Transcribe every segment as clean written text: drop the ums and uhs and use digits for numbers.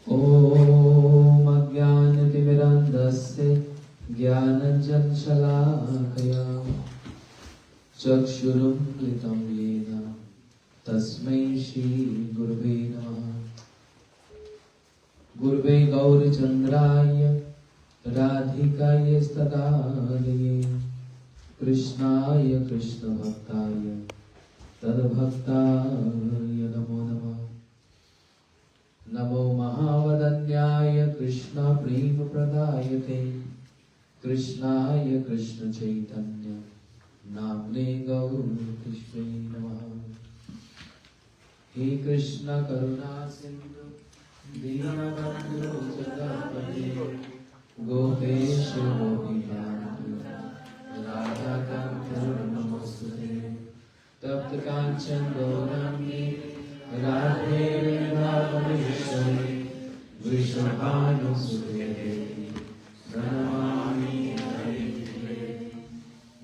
ॐ अज्ञानतिमिरन्धस्य ज्ञानञ्जनशलाकया चक्षुरुन्मिलितं येन तस्मै श्रीगुरुवे नमः। गुरुवे गौरचन्द्राय राधिकाय तदालये कृष्णाय कृष्णभक्ताय तद्भक्ताय नमो नमः। नमो महावदन्याय कृष्ण प्रेम प्रदायते कृष्णाय कृष्ण चैतन्य नाम्ने गौरकृष्णे नमः। हे कृष्ण करुणा सिंधु दीनबन्धु जगत्पते गोपेश गोपिकान्त राधाकान्त नमोस्तुते। तप्त कांचन गौरांगी राधे वृंदावनेश्वरी वृषभानुसुते देवी प्रणमामि हरिप्रिये।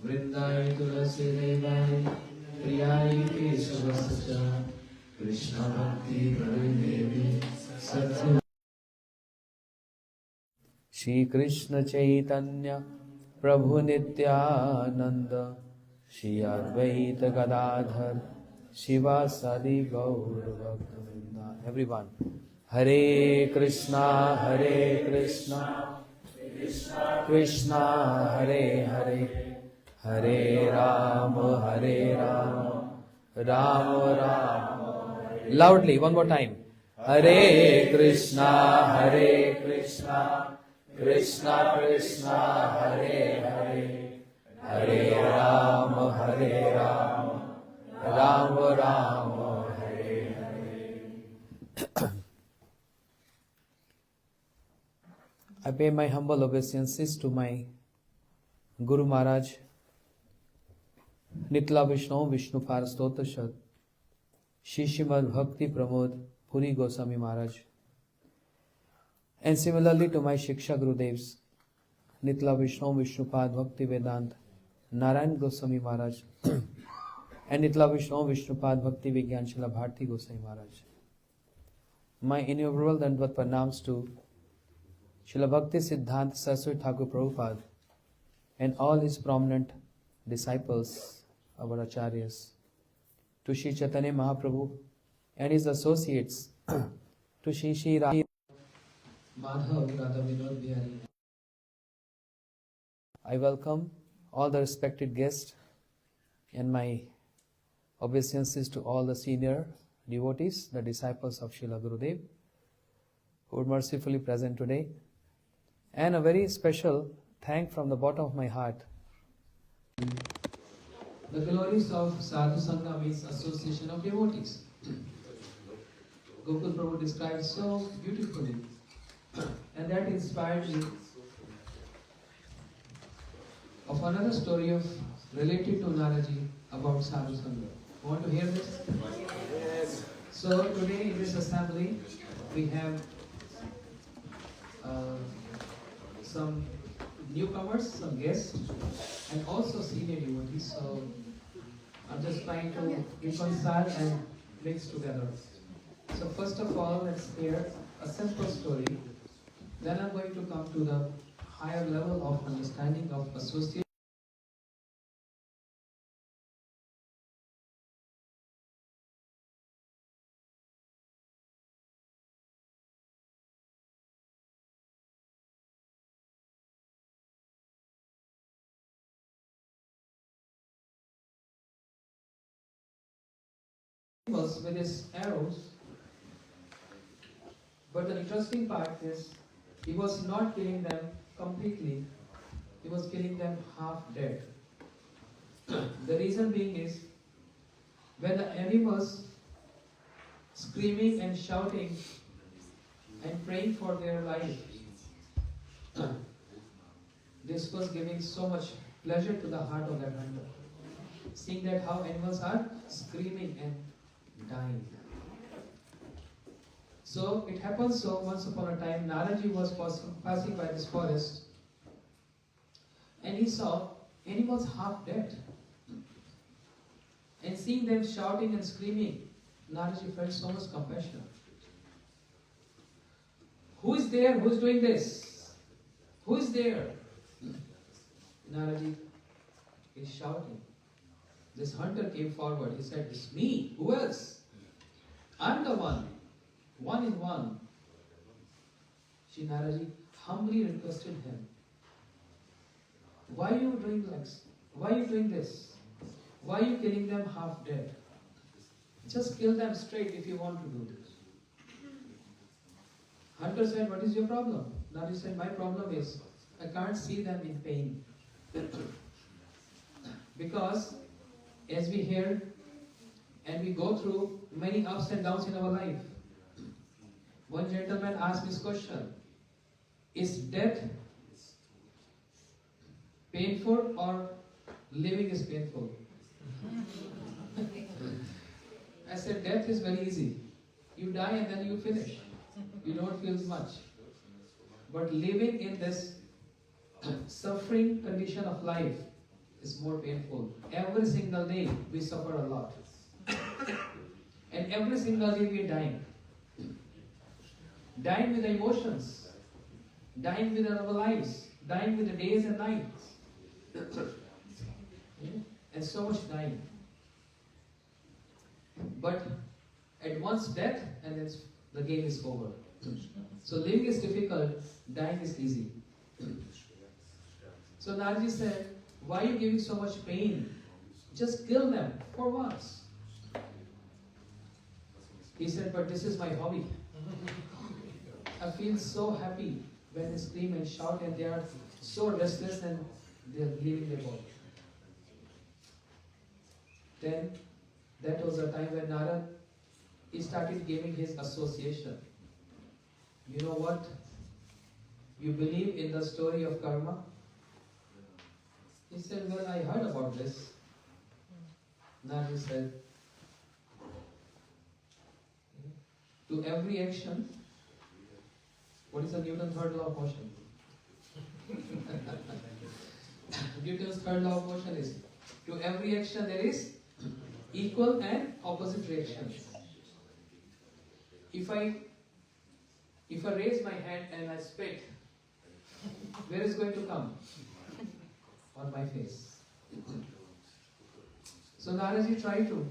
वृंदाय तुलसी देवाय प्रियाय केशवस्य कृष्ण भक्ति देवी सत्य। श्री कृष्ण चैतन्य प्रभु नित्यानंद श्री अद्वैत गदाधर शिवासादि गौर भक्तवृंदा। Everyone, Hare Krishna Krishna Hare Hare, Hare Rama Rama Rama. Loudly one more time. Hare Krishna Krishna Krishna Hare Hare, Hare Rama Rama Rama Hare Hare. I pay my humble obeisances to my Guru Maharaj, Nitla Vishnu Vishnupar Stotashad, Shishimad Bhakti Pramod Puri Goswami Maharaj, and similarly to my Shiksha Gurudevs, Nitla Vishnu Vishnupad Bhakti Vedant Narayan Goswami Maharaj, and Nitla Vishnu Vishnupad Bhakti Vigyan Shila Bharti Goswami Maharaj. My innumerable Dandvat Pranams to Srila Bhakti Siddhanta Saraswati Thakur Prabhupada and all his prominent disciples, our acharyas, to Sri Chaitanya Mahaprabhu and his associates, to Sri Radha Madhav Radha Vinod Bihari. I welcome all the respected guests and my obeisances to all the senior devotees, the disciples of Srila Gurudev, who are mercifully present today. And a very special thank from the bottom of my heart. The glories of Sadhu Sangha means association of devotees. Gokul Prabhu described so beautifully, and that inspired me of another story of related to Naraji about Sadhu Sangha. Want to hear this? Yes. So today in this assembly we have some newcomers, some guests, and also senior devotees. So I'm just trying to reconcile and mix together. So first of all, let's hear a simple story. Then I'm going to come to the higher level of understanding of association. With his arrows, but the interesting part is he was not killing them completely, he was killing them half dead. The reason being is when the enemy was screaming and shouting and praying for their life, this was giving so much pleasure to the heart of that hunter, seeing that how animals are screaming and dying. So it happened so once upon a time Naraji was passing by this forest and he saw animals half dead. And seeing them shouting and screaming, Naraji felt so much compassion. Who is there? Who is doing this? Who is there? Narada is shouting. This hunter came forward. He said, it's me. Who else? I'm the one. One in one. Shri Narada humbly requested him, why are you doing this? Why are you doing this? Why are you killing them half dead? Just kill them straight if you want to do this. Hunter said, what is your problem? Narada said, my problem is, I can't see them in pain. Because as we hear and we go through many ups and downs in our life, one gentleman asked this question, is death painful or living is painful? I said, death is very easy. You die and then you finish. You don't feel much. But living in this suffering condition of life is more painful. Every single day we suffer a lot. And every single day we are dying. Dying with the emotions. Dying with our lives. Dying with the days and nights. And so much dying. But at once death and then the game is over. So living is difficult, dying is easy. So Narada said, why are you giving so much pain? Just kill them for once. He said, but this is my hobby. I feel so happy when they scream and shout and they are so restless and they are leaving their body. Then that was the time when Narada he started giving his association. You know what? You believe in the story of karma? He said, well, I heard about this. Narada said, to every action, what is the Newton's third law of motion? Newton's third law of motion is, to every action there is equal and opposite reactions. If I raise my hand and I spit, where is going to come? On my face. So Narada tried to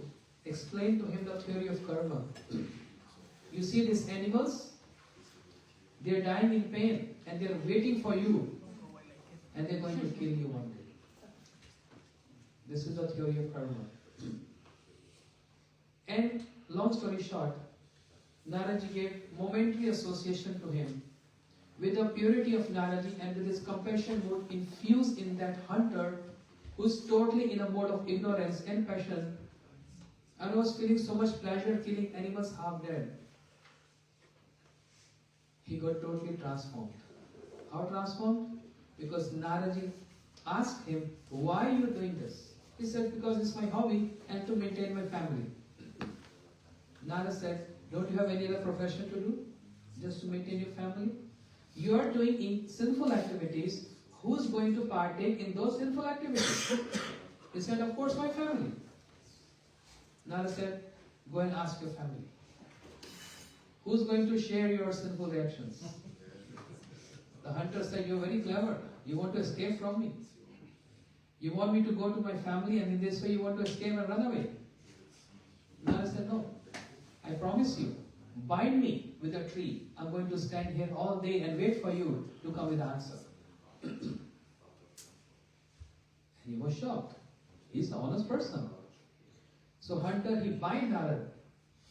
explain to him the theory of karma. You see these animals, they are dying in pain and they are waiting for you and they are going to kill you one day. This is the theory of karma. And long story short, Narada gave momentary association to him with the purity of Narada and with his compassion mood infused in that hunter who is totally in a mode of ignorance and passion and was feeling so much pleasure killing animals half dead. He got totally transformed. How transformed? Because Narada asked him, why are you doing this? He said, because it's my hobby and to maintain my family. Narada said, don't you have any other profession to do? Just to maintain your family? You are doing sinful activities. Who's going to partake in those sinful activities? He said, of course, my family. Narada said, go and ask your family. Who's going to share your sinful reactions? The hunter said, you're very clever. You want to escape from me. You want me to go to my family and in this way you want to escape and run away. Narada said, no. I promise you, bind me with a tree. I'm going to stand here all day and wait for you to come with the answer. And he was shocked. He's the honest person. So hunter, he bind Narada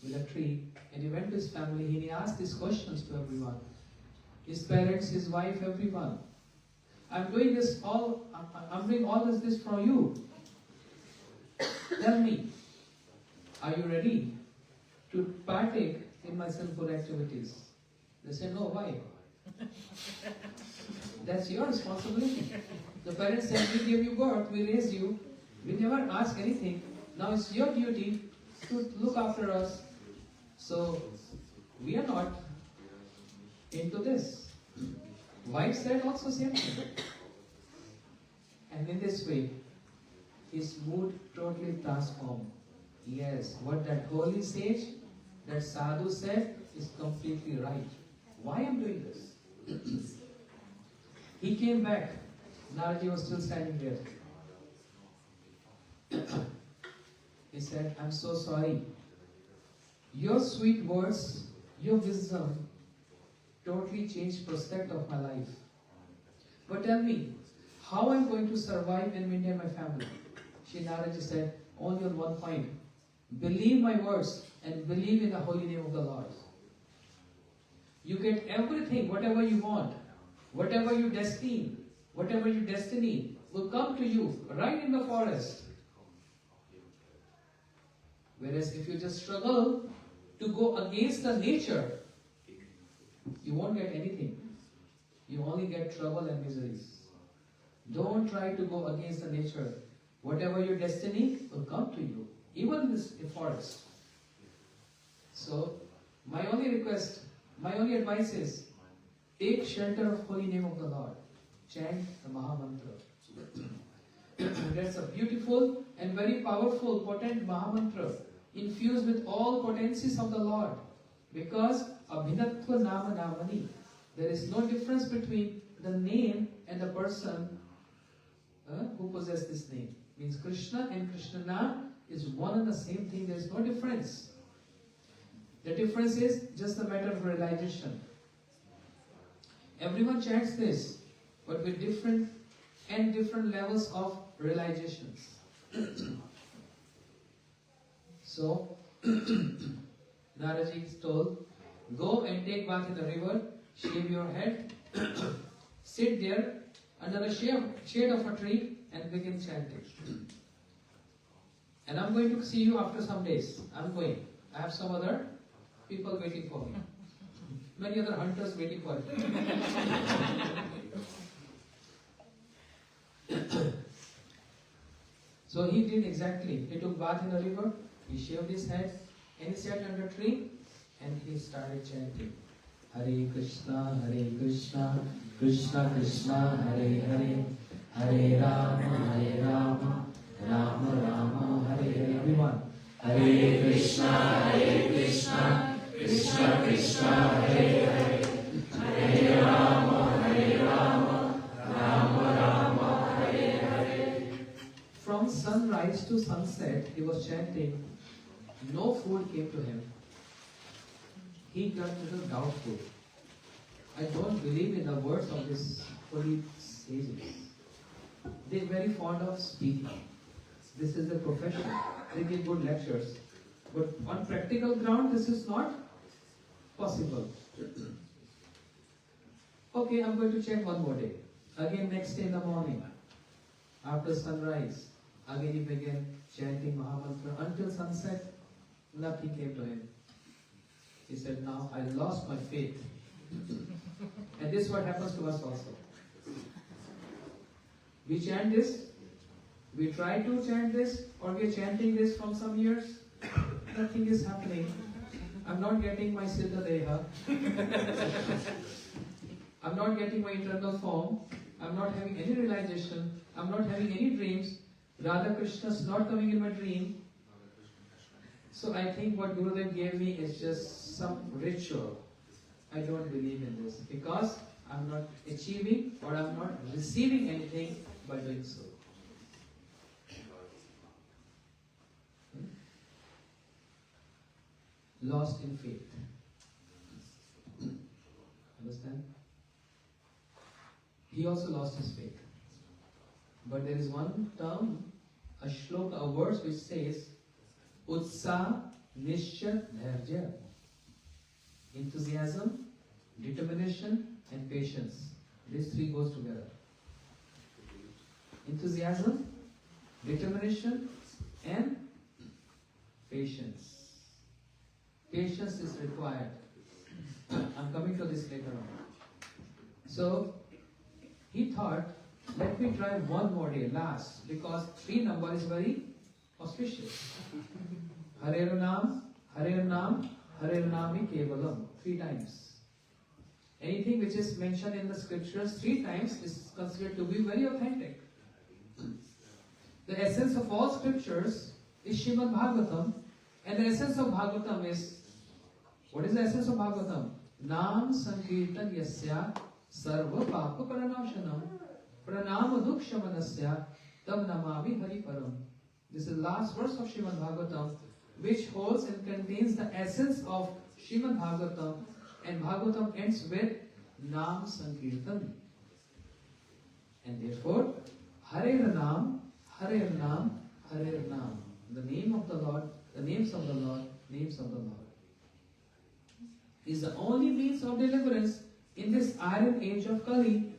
with a tree and he went to his family and he asked these questions to everyone. His parents, his wife, everyone. I'm doing all this for you. Tell me, are you ready to partake in my sinful activities? They said, no, why? That's your responsibility. The parents said, we gave you birth, we raised you, we never asked anything. Now it's your duty to look after us. So, we are not into this. Wife said also same thing. And in this way, his mood totally transformed. Yes, what that holy sage, that sadhu said is completely right. Why am I doing this? He came back. Narada was still standing there. He said, I'm so sorry. Your sweet words, your wisdom totally changed prospect of my life. But tell me, how I'm going to survive and maintain my family? Shri Narada said, only on one point. Believe my words and believe in the holy name of the Lord. You get everything, whatever you want, whatever your destiny will come to you right in the forest. Whereas if you just struggle to go against the nature, you won't get anything. You only get trouble and miseries. Don't try to go against the nature. Whatever your destiny will come to you, even in this forest. So, my only request, my only advice is, take shelter of holy name of the Lord. Chant the Maha Mantra. That's a beautiful and very powerful, potent Maha Mantra, infused with all potencies of the Lord. Because Abhinatva Nama Namani, there is no difference between the name and the person who possesses this name. Means Krishna and Krishna is one and the same thing. There is no difference. The difference is just a matter of realization. Everyone chants this, but with different levels of realizations. So, Naraji is told, go and take bath in the river, shave your head, sit there under the shade of a tree and begin chanting. And I'm going to see you after some days. I'm going. I have some other people waiting for me. Many other hunters waiting for me. So he did exactly. He took bath in the river, he shaved his head, and he sat under a tree, and he started chanting. Hare Krishna, Krishna Krishna, Hare Hare, Hare Rama, Rama Rama, Hare Hare. Everyone. Hare Krishna, Krishna Krishna, Hare Hare, Hare Rama, Rama, Hare Hare. From sunrise to sunset, he was chanting. No food came to him. He turned a little doubtful. I don't believe in the words of this holy sages. They are very fond of speaking. This is their profession. They give good lectures. But on practical ground, this is not possible. Okay, I'm going to check one more day. Again, next day in the morning, after sunrise, again he began chanting Mahamantra until sunset. Nothing came to him. He said, now I lost my faith. And this is what happens to us also. We chant this, we try to chant this, or we are chanting this from some years. Nothing is happening. I'm not getting my Siddha Deha. I'm not getting my internal form. I'm not having any realization. I'm not having any dreams. Radha Krishna is not coming in my dream. So I think what Gurudev gave me is just some ritual. I don't believe in this because I'm not achieving or I'm not receiving anything by doing so. Lost in faith. Understand? He also lost his faith. But there is one term, a shloka, a verse which says, Utsa Nishcha Dharja. Enthusiasm, determination, and patience. These three goes together. Enthusiasm, determination, and patience. Patience is required. I'm coming to this later on. So, he thought, let me try one more day, last, because 3 number is very auspicious. Hare Nam, Hare Nam, Hare Nami Kevalam. 3 times. Anything which is mentioned in the scriptures 3 times is considered to be very authentic. The essence of all scriptures is Srimad Bhagavatam, and the essence of Bhagavatam is, what is the essence of Bhagavatam? Nam Sankirtan Yasya Sarva Papa Pranashanam Pranama Dukshamanasya Tam Namami Hari Param. This is the last verse of Srimad Bhagavatam, which holds and contains the essence of Srimad Bhagavatam, and Bhagavatam ends with Nam Sankirtan. And therefore, Hare Nam, Hare Nam, Hare Nam. The name of the Lord, the names of the Lord, names of the Lord, is the only means of deliverance in this iron age of Kali.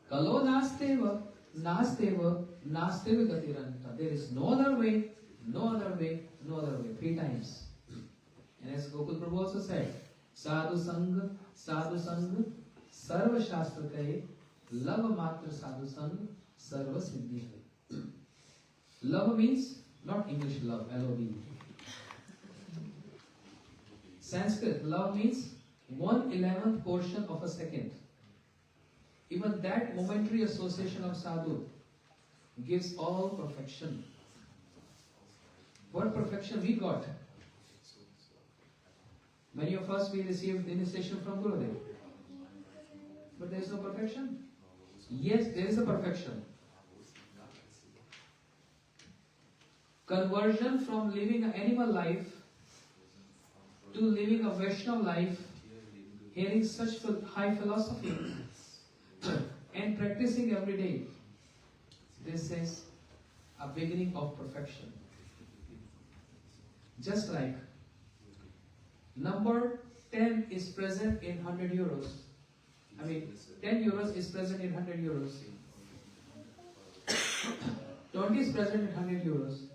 Kalo nasteva, nasteva, nasteva gatiranta. There is no other way, no other way, no other way. 3 times. And as Gokul Prabhu also said, Sadhu Sangh, Sarva Shastra Kaye, Lava Matra Sadhu Sangh, Sarva Siddhi Hai. Love means not English love, L-O-V. Sanskrit love means 1/11th portion of a second. Even that momentary association of sadhu gives all perfection. What perfection we got? Many of us, we received initiation from Gurudev. But there is no perfection. Yes, there is a perfection. Conversion from living an animal life to living a Vaishnava life, hearing such high philosophy and practicing every day. This is a beginning of perfection. Just like number 10 is present in 100 euros. 10 euros is present in 100 euros. 20 is present in 100 euros.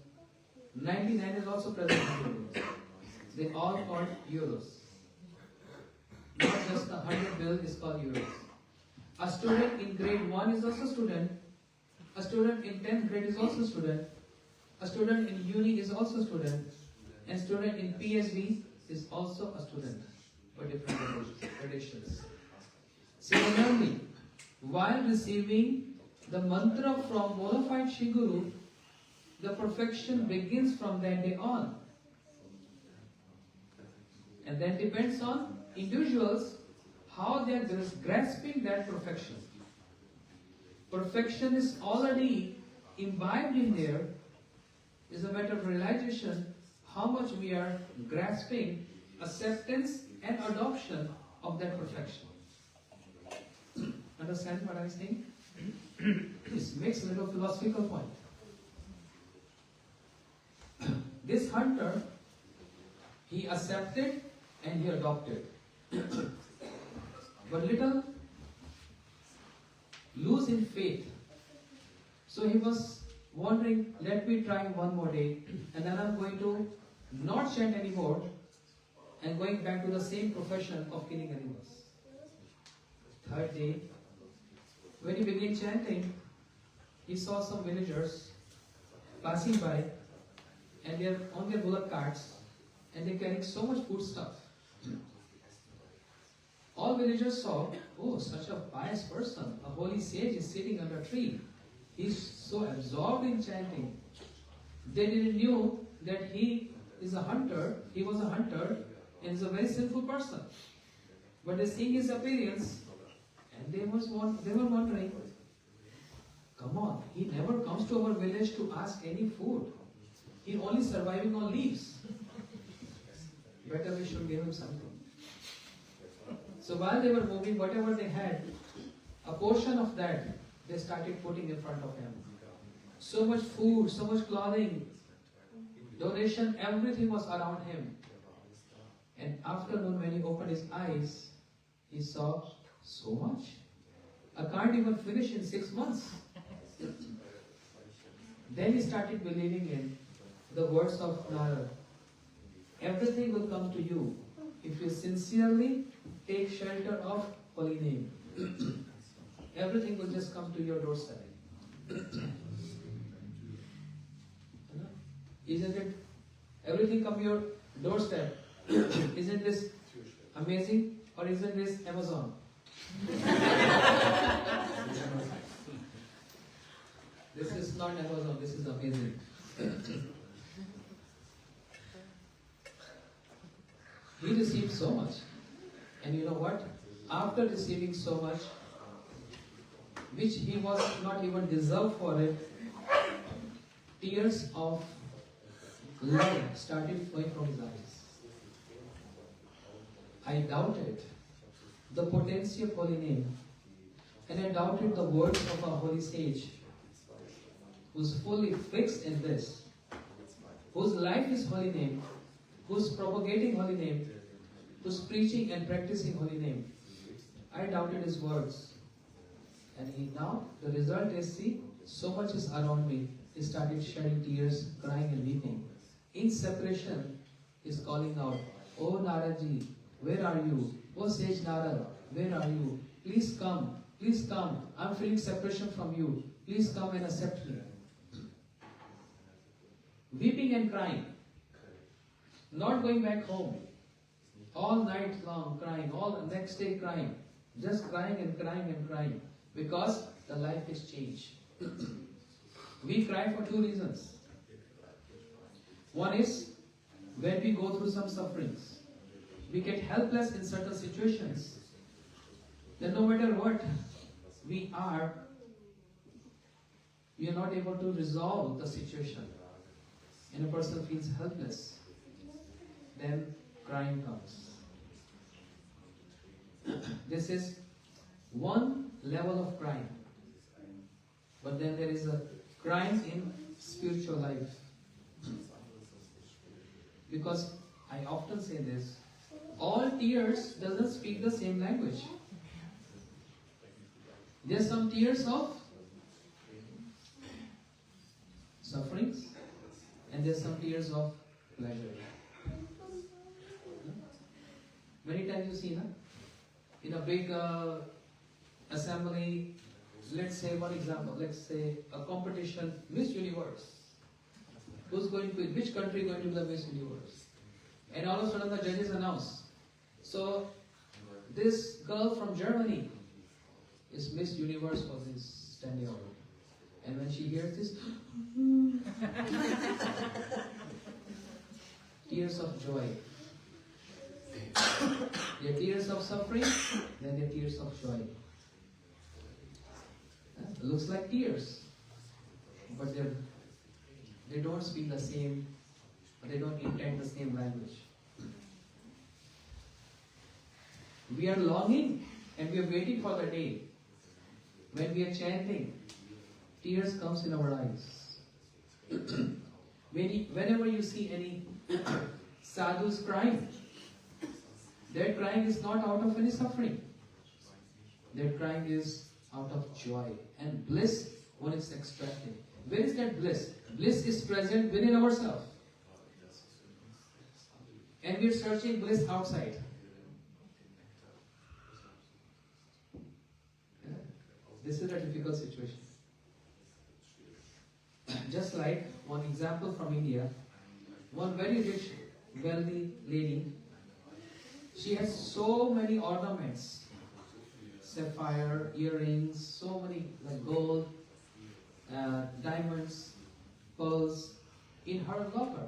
99 is also present in 100 euros. They all called euros. Not just the 100 bill is called euros. A student in grade 1 is also student. A student in 10th grade is also student. A student in uni is also student. And student in PhD is also a student. For different traditions. Similarly, while receiving the mantra from bona fide Shri Guru, the perfection begins from that day on. And that depends on individuals, how they are grasping that perfection. Perfection is already imbibed in there. It's a matter of realization how much we are grasping acceptance and adoption of that perfection. Understand what I'm saying? This makes a little philosophical point. This hunter, he accepted and he adopted. But little loose in faith. So he was wondering, let me try one more day, and then I'm going to not chant anymore and going back to the same profession of killing animals. 3rd day, when he began chanting, he saw some villagers passing by, and they are on their bullock carts, and they're carrying so much food stuff. All villagers saw, oh, such a pious person, a holy sage is sitting under a tree. He's so absorbed in chanting. They didn't know that he is a hunter, he was a hunter, and is a very sinful person. But they seeing his appearance, and they were wondering, come on, he never comes to our village to ask any food. He only surviving on leaves. Better we should give him something. So while they were moving, whatever they had, a portion of that they started putting in front of him. So much food, so much clothing, donation, everything was around him. And afternoon, when he opened his eyes, he saw so much. I can't even finish in 6 months. Then he started believing in the words of Narada. Everything will come to you if you sincerely take shelter of holy name. Everything will just come to your doorstep. Isn't it? Everything come to your doorstep. Isn't this amazing? Or isn't this Amazon? This is not Amazon, this is amazing. He received so much. And you know what? after receiving so much, which he was not even deserved for it, tears of love started flowing from his eyes. I doubted the potency of holy name, and I doubted the words of our holy sage, who's fully fixed in this, whose life is holy name, who's propagating holy name, who's preaching and practicing holy name. I doubted his words. And now the result is, see, so much is around me. He started shedding tears, crying and weeping. In separation, he's calling out, "Oh Naradaji, where are you? Oh sage Narada, where are you? Please come, please come. I'm feeling separation from you. Please come and accept me." Weeping and crying. Not going back home. All night long crying, all the next day crying. Just crying and crying and crying. Because the life is changed. We cry for two reasons. One is, when we go through some sufferings, we get helpless in certain situations. Then no matter what we are not able to resolve the situation. And a person feels helpless. Then crying comes. This is one level of crying. But then there is a crying in spiritual life. Because I often say this, all tears doesn't speak the same language. There's some tears of sufferings, and there's some tears of pleasure. Many times you see, in a big assembly, let's say one example, let's say a competition, Miss Universe. Who's going to, which country is going to be the Miss Universe? And all of a sudden the judges announce, so this girl from Germany is Miss Universe for this standing award. And when she hears this, tears of joy. There are tears of suffering, then there are tears of joy. It looks like tears, but they don't speak the same, they don't intend the same language. We are longing and we are waiting for the day when we are chanting, tears comes in our eyes. Whenever you see any sadhus crying, their crying is not out of any suffering. Their crying is out of joy and bliss when it's extracted. Where is that bliss? Bliss is present within ourselves. And we're searching bliss outside. This is a difficult situation. Just like one example from India, one very rich, wealthy lady, she has so many ornaments, sapphire, earrings, so many like gold, diamonds, pearls in her locker.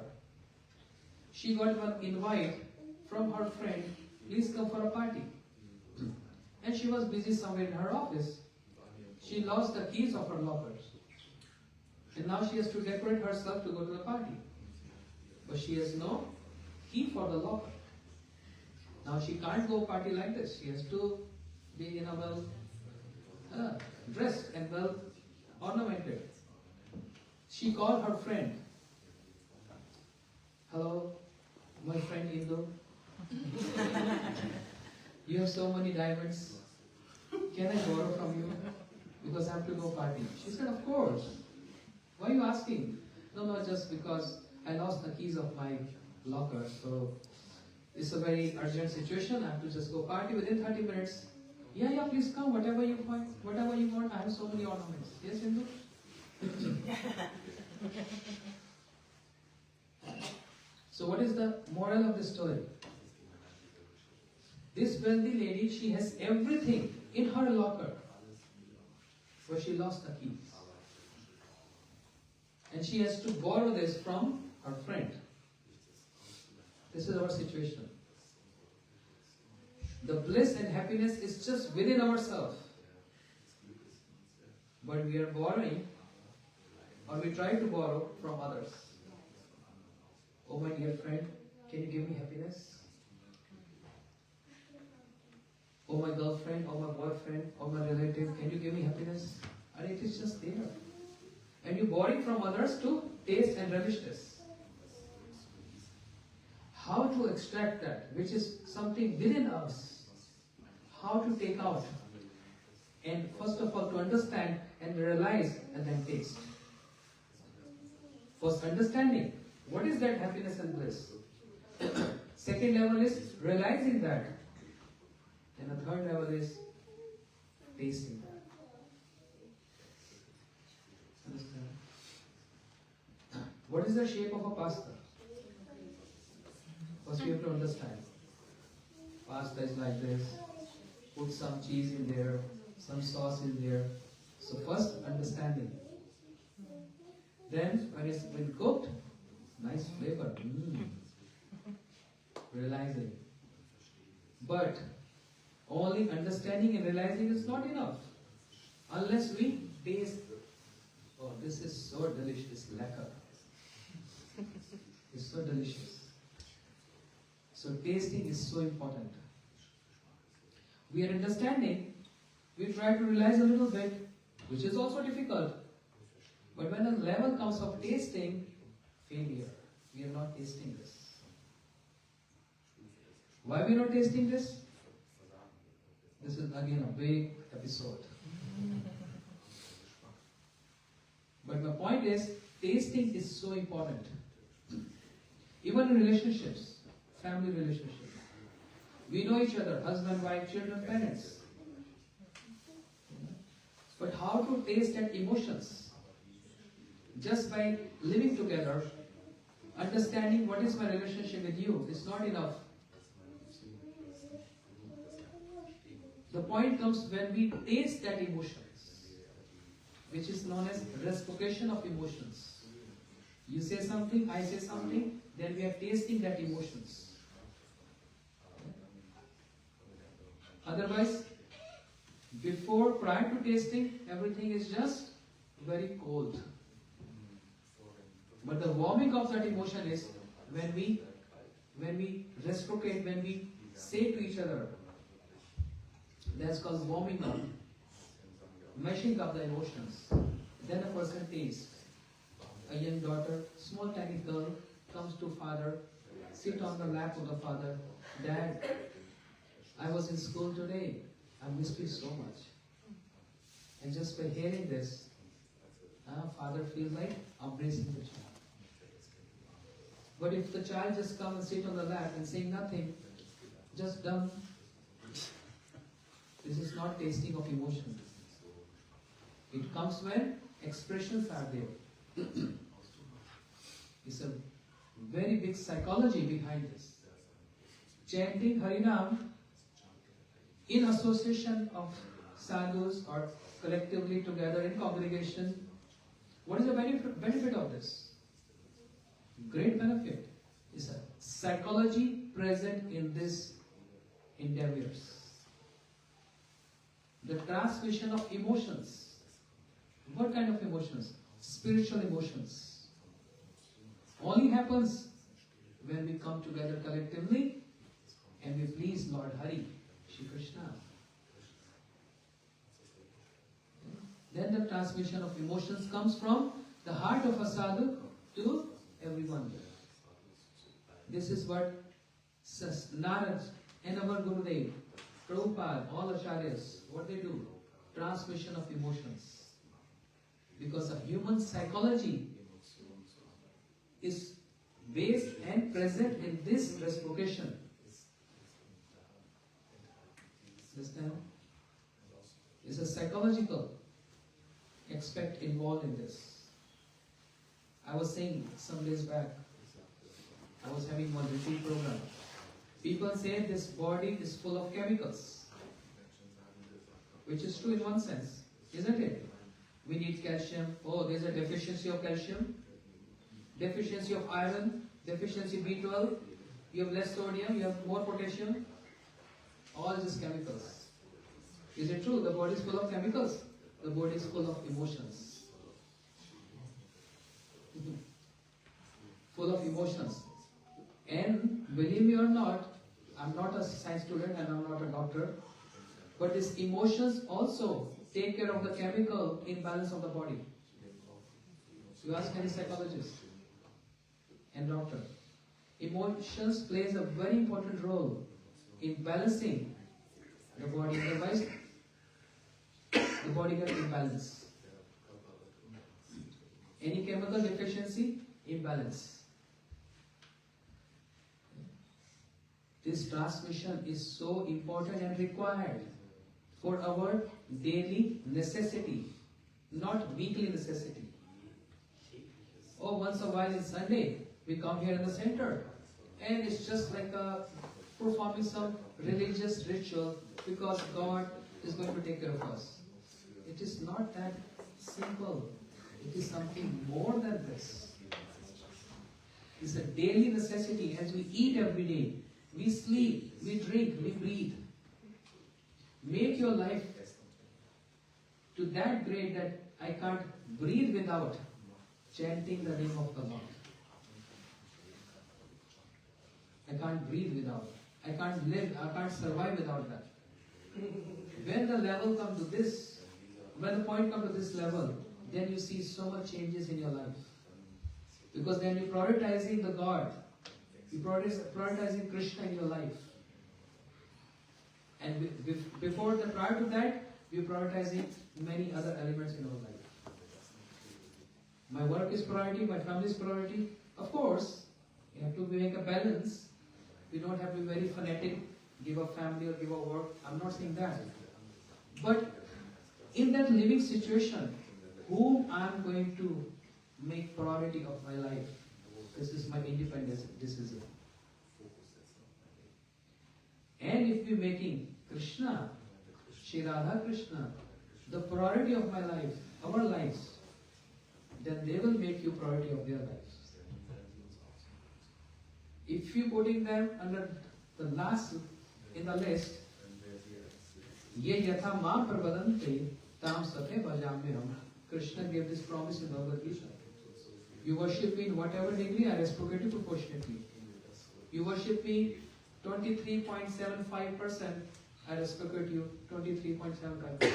She got one invite from her friend, please come for a party. And she was busy somewhere in her office. She lost the keys of her lockers. And now she has to decorate herself to go to the party. But she has no key for the locker. Now she can't go party like this. She has to be well dressed and well ornamented. She called her friend. Hello, my friend Indu. You have so many diamonds. Can I borrow from you? Because I have to go party. She said, of course. Why are you asking? No, just because I lost the keys of my locker. So it's a very urgent situation. I have to just go party within 30 minutes. Yeah, please come. Whatever you want. I have so many ornaments. Yes, Hindu? So what is the moral of the story? This wealthy lady, she has everything in her locker, but she lost the keys. And she has to borrow this from her friend. This is our situation. The bliss and happiness is just within ourselves. But we are borrowing, or we try to borrow from others. Oh my dear friend, can you give me happiness? Oh my girlfriend, oh my boyfriend, oh my relative, can you give me happiness? And it is just there. And you borrow from others to taste and relish this. How to extract that, which is something within us. How to take out. And first of all, to understand and realize and then taste. First, understanding. What is that happiness and bliss? Second level is realizing that. And the third level is tasting that. Understand? What is the shape of a pasta? First we have to understand. Pasta is like this. Put some cheese in there, some sauce in there. So first, understanding. Then when it's been cooked, nice flavor. Realizing. But only understanding and realizing is not enough. Unless we taste, oh, this is so delicious, lekker. It's so delicious. So tasting is so important. We are understanding, we try to realize a little bit, which is also difficult. But when the level comes of tasting, failure. We are not tasting this. Why we are not tasting this? This is again a big episode. But my point is, tasting is so important. Even in relationships, family relationships. We know each other, husband, wife, children, parents. But how to taste that emotions? Just by living together, understanding what is my relationship with you is not enough. The point comes when we taste that emotions, which is known as reciprocation of emotions. You say something, I say something, then we are tasting that emotions. Otherwise, prior to tasting, everything is just very cold. But the warming of that emotion is when we reciprocate, when we say to each other. That's called warming up, meshing up the emotions. Then a person tastes. A young daughter, small tiny girl, comes to father, sit on the lap of the father. Dad, I was in school today. I missed you so much. And just by hearing this, father feels like embracing the child. But if the child just comes and sit on the lap and saying nothing, just dumb, this is not tasting of emotion. It comes when expressions are there. It's a very big psychology behind this. Chanting Harinam in association of sadhus or collectively together in congregation, what is the benefit of this? Great benefit. It's a psychology present in this endeavors. The transmission of emotions. What kind of emotions? Spiritual emotions. Only happens when we come together collectively and we please Lord Hari, Shri Krishna. Then the transmission of emotions comes from the heart of a sadhu to everyone. This is what Narada and our Gurudev, Prabhupada, all acharyas, what they do? Transmission of emotions. Because of human psychology is based and present in this reciprocation. Understand? It's a psychological aspect involved in this. I was saying some days back, I was having one retreat program. People say this body is full of chemicals, which is true in one sense, isn't it? We need calcium. Oh, there's a deficiency of calcium, deficiency of iron, deficiency B12. You have less sodium, you have more potassium. All just chemicals. Is it true? The body is full of chemicals. The body is full of emotions. Full of emotions. And believe me or not, I'm not a science student and I'm not a doctor, but these emotions also take care of the chemical imbalance of the body. You ask any psychologist and doctor. Emotions plays a very important role in balancing the body. Otherwise, the body gets imbalanced. Any chemical deficiency, imbalance. This transmission is so important and required for our daily necessity, not weekly necessity. Oh, once a while in Sunday, we come here in the center and it's just like performing some religious ritual because God is going to take care of us. It is not that simple. It is something more than this. It's a daily necessity. As we eat every day, we sleep, we drink, we breathe. Make your life to that grade that I can't breathe without chanting the name of the Lord. I can't breathe without. I can't live, I can't survive without that. When the level comes to this, when the point comes to this level, then you see so much changes in your life. Because then you're prioritizing the God. You're prioritizing Krishna in your life. And prior to that, we're prioritizing many other elements in our life. My work is priority, my family is priority. Of course, you have to make a balance. We don't have to be very fanatic, give up family or give up work. I'm not saying that. But in that living situation, whom I'm going to make priority of my life, this is my independent decision. And if we're making Krishna, Shri Radha Krishna, the priority of my life, our lives, then they will make you priority of their lives. If you're putting them under the last in the list, ye yatha ma prabadante tam sate bhajame ham. Krishna gave this promise in Bhagavad Gita. You worship me in whatever degree, I reciprocate you proportionately. You worship me 23.75%, I reciprocate you 23.75%.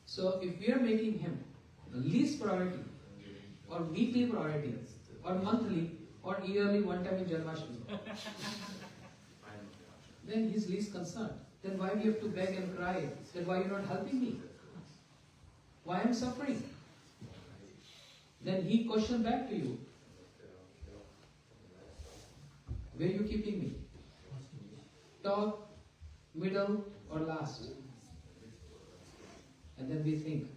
So if we are making him the least priority, or weekly priority, or monthly, or yearly, one time in Janmashtami, then he's least concerned. Then why do you have to beg and cry? Then why are you not helping me? Why am I suffering? Then he questioned back to you. Where are you keeping me? Top, middle, or last? And then we think,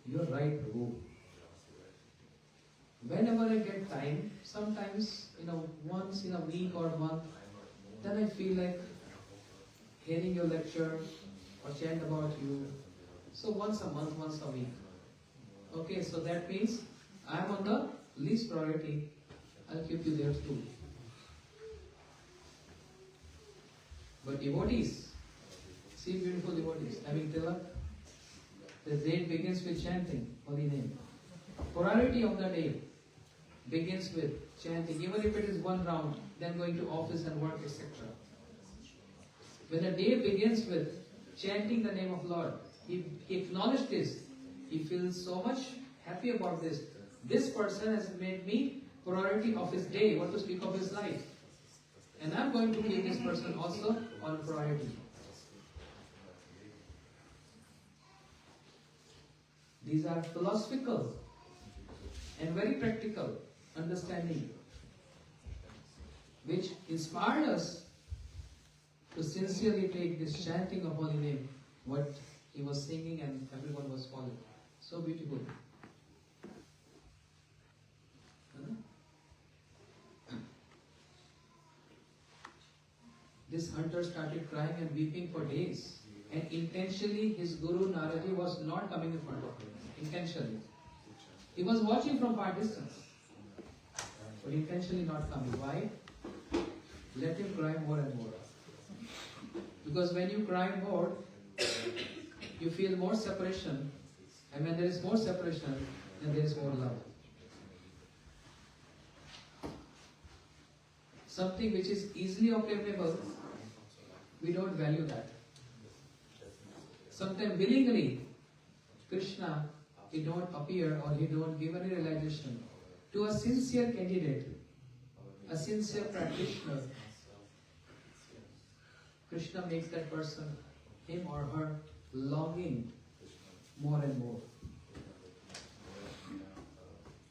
you're right, Prabhu. Whenever I get time, sometimes, once in a week or a month, then I feel like hearing your lecture or chant about you. So once a month, once a week. Okay, so that means I am on the least priority. I'll keep you there too. But devotees, see beautiful devotees, having tilak, the day begins with chanting holy name. Priority of the day begins with chanting, even if it is one round, then going to office and work, etc. When the day begins with chanting the name of Lord, he acknowledged this. He feels so much happy about this. This person has made me priority of his day, what to speak of his life. And I'm going to keep this person also on priority. These are philosophical and very practical understanding which inspired us to sincerely take this chanting of holy name, what he was singing and everyone was following. So beautiful. This hunter started crying and weeping for days. And intentionally his guru Narada was not coming in front of him. Intentionally. He was watching from far distance. But intentionally not coming. Why? let him cry more and more. Because when you cry more, you feel more separation, and when there is more separation, then there is more love. Something which is easily obtainable, we don't value that. Sometimes willingly, Krishna, he don't appear or he don't give any realization to a sincere candidate, a sincere practitioner. Krishna makes that person, him or her, longing more and more.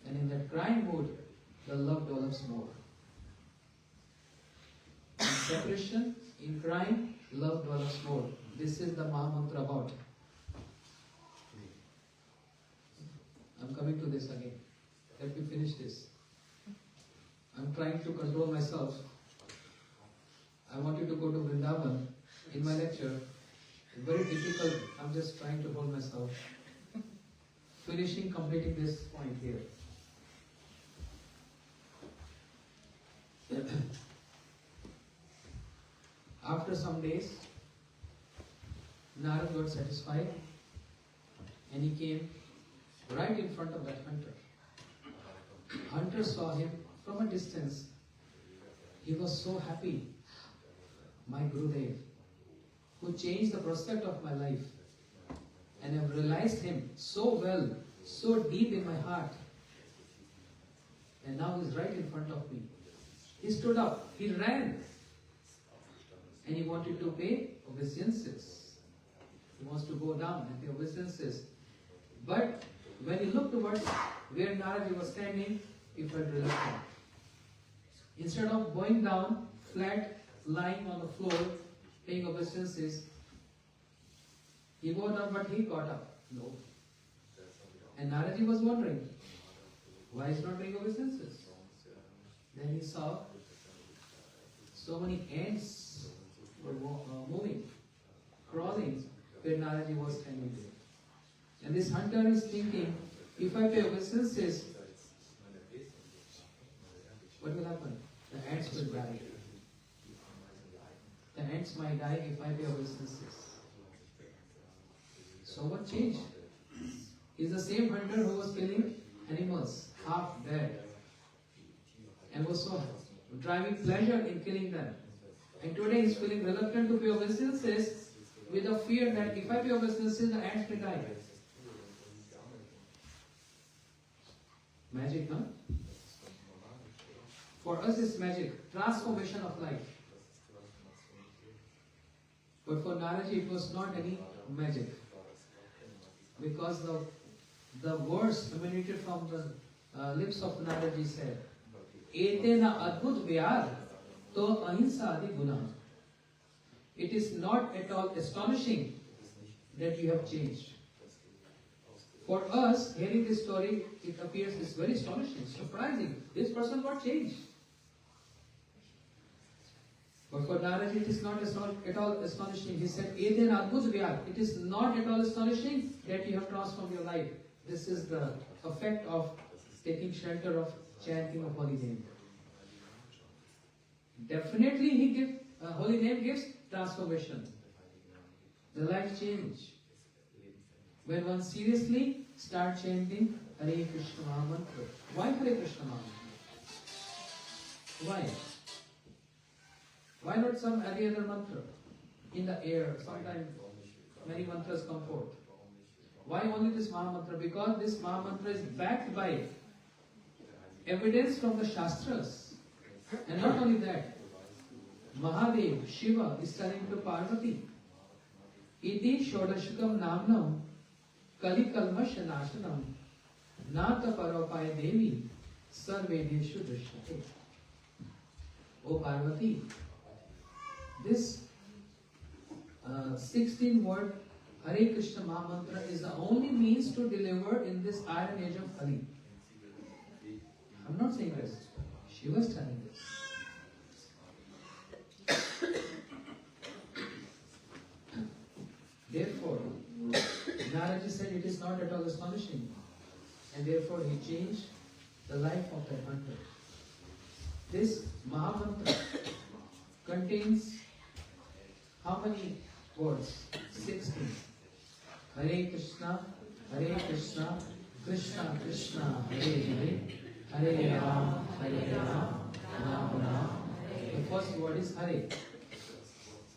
And in that crying mood, the love develops more. In separation, in crying, love develops more. This is the Mahamantra about. I'm coming to this again. Let me finish this. I'm trying to control myself. I wanted to go to Vrindavan in my lecture. It's very difficult. I'm just trying to hold myself. Completing this point here. After some days, Narada got satisfied and he came right in front of that hunter. Hunter saw him from a distance. He was so happy. My Gurudev, who changed the prospect of my life, and I've realized him so well, so deep in my heart, and now he's right in front of me. He stood up, he ran, and he wanted to pay obeisances. He wants to go down and pay obeisances. But when he looked towards where Narada was standing, he felt reluctant. Instead of going down, flat, lying on the floor, paying obeisances, he got up, but he got up. No. And Narada was wondering, why is not paying obeisances? Then he saw so many ants were moving, crawling where Narada was standing there. And this hunter is thinking, if I pay obeisances, what will happen? The ants will die. The ants might die if I pay obeisances. So what changed? He's the same hunter who was killing animals, half dead, and was so driving pleasure in killing them. And today he's feeling reluctant to pay obeisances with a fear that if I pay obeisances, the ants may die. Magic, huh? For us it's magic, transformation of life. But for Narada it was not any magic. Because the words emanated from the lips of Narada said, Etena adbhut vyadh to ahimsa adi guna. It is not at all astonishing that you have changed. For us, hearing this story, it appears it's very astonishing, surprising. This person got changed. But for Narada, it is not at all astonishing. He said, Ethen adbhut vyadh. It is not at all astonishing that you have transformed your life. This is the effect of taking shelter of chanting of holy name. Definitely, holy name gives transformation. The life change. When one seriously starts chanting Hare Krishna Mahamantra. Why Hare Krishna Mahamantra? Why? Why not some any other mantra? In the air, sometimes many mantras come forth. Why only this Mahamantra? Because this Mahamantra is backed by evidence from the Shastras. And not only that, Mahadev, Shiva, is telling to Parvati, Iti Shodashikam Namnam Kali Kalmash Nashanam Nata Paropaya Devi Sarvedeshu Drishyate. O Parvati, this 16-word Hare Krishna Mahamantra is the only means to deliver in this iron age of Kali. I'm not saying this. She was telling this. Therefore, Narada said it is not at all astonishing. And therefore he changed the life of that hunter. This Mahamantra contains how many words? 16. Hare Krishna, Krishna Krishna, Hare Hare, Hare Ram, Ram Ram. The first word is Hare.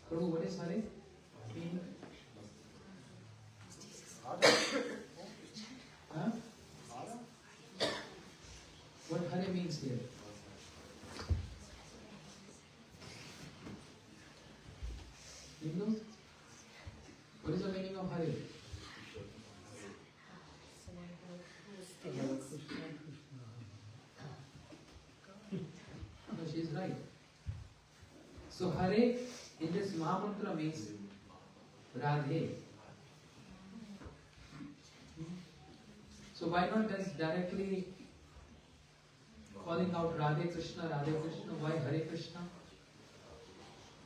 Prabhu, what is Hare? Huh? What Hare means here? Hindu? What is the meaning of Hare? No, she is right. So Hare in this Mahamantra means Radhe. So why not just directly calling out Radhe Krishna, why Hare Krishna?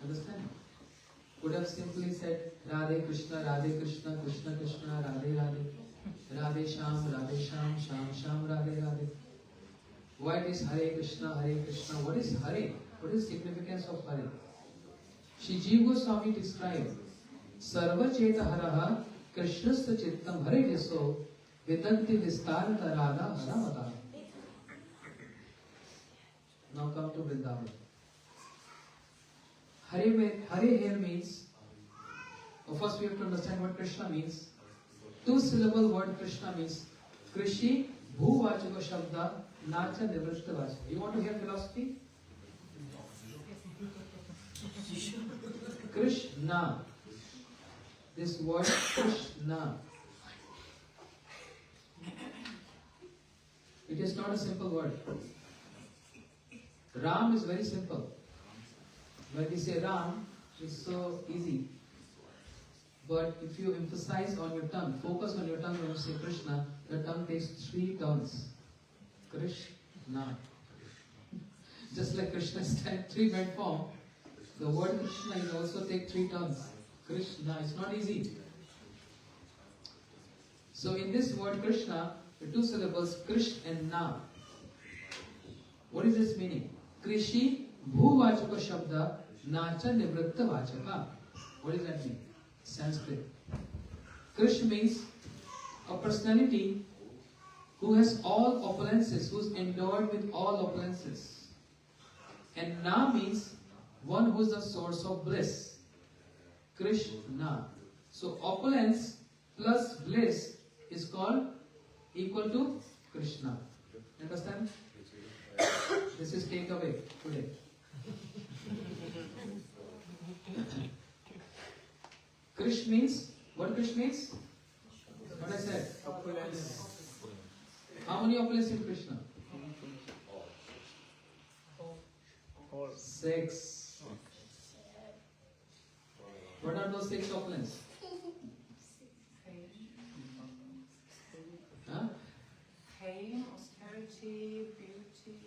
Understand? Could have simply said Radhe Krishna, Krishna Krishna, Radhe Radhe, Radhe Sham, Sham Sham, Radhe Radhe. Why it is Hare Krishna? What is Hare? What is the significance of Hare? Shri Jiva Goswami described Sarva Cheta Haraha Krishnasya Chittam Hare Jaso Vidanti Vistarata Radha Haramata. Now come to Vrindavan. Hare here means, first we have to understand what Krishna means. Two-syllable word Krishna means Krishi Bhuvachaka Shabda Nacha Nivritta Vacha. You want to hear philosophy? Krishna. This word Krishna. It is not a simple word. Ram is very simple. When we say Ram, it's so easy. But if you emphasize on your tongue, focus on your tongue when you say Krishna, the tongue takes 3 turns. Krishna. Just like Krishna is 3-bed form, the word Krishna is also take 3 turns. Krishna. It's not easy. So in this word Krishna, the 2 syllables Krish and Na. What is this meaning? Krishi Bhuvachaka Shabda Nacha Nivritta Vachaka. What does that mean? Sanskrit. Krish means a personality who has all opulences, who is endowed with all opulences. And Na means one who is the source of bliss. Krishna. So opulence plus bliss is called equal to Krishna. Understand? This is takeaway today. Krish means, what Krish means? What I said? Opulence. How many opulence in Krishna? 6. What are those 6 opulence? Huh? Fame, austerity, beauty,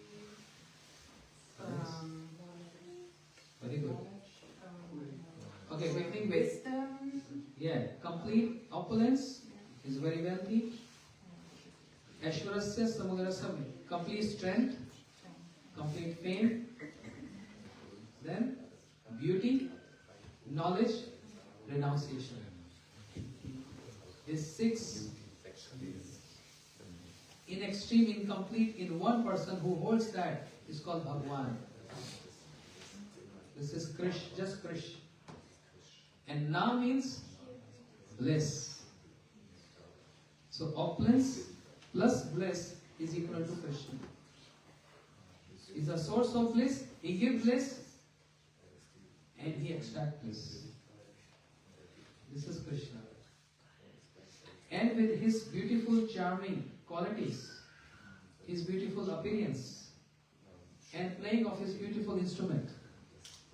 very good. Okay, wait. Wisdom. Yeah, complete opulence is very wealthy. Aishwarasya Samudrasam, complete strength, complete fame. Then beauty, knowledge, renunciation. These 6 in extreme, incomplete in one person who holds that is called Bhagwan. This is Krish, just Krish. And Na means bliss. So opulence plus bliss is equal to Krishna. Is the source of bliss, he gives bliss and he extracts bliss. This is Krishna. And with his beautiful, charming qualities, his beautiful appearance, and playing of his beautiful instrument,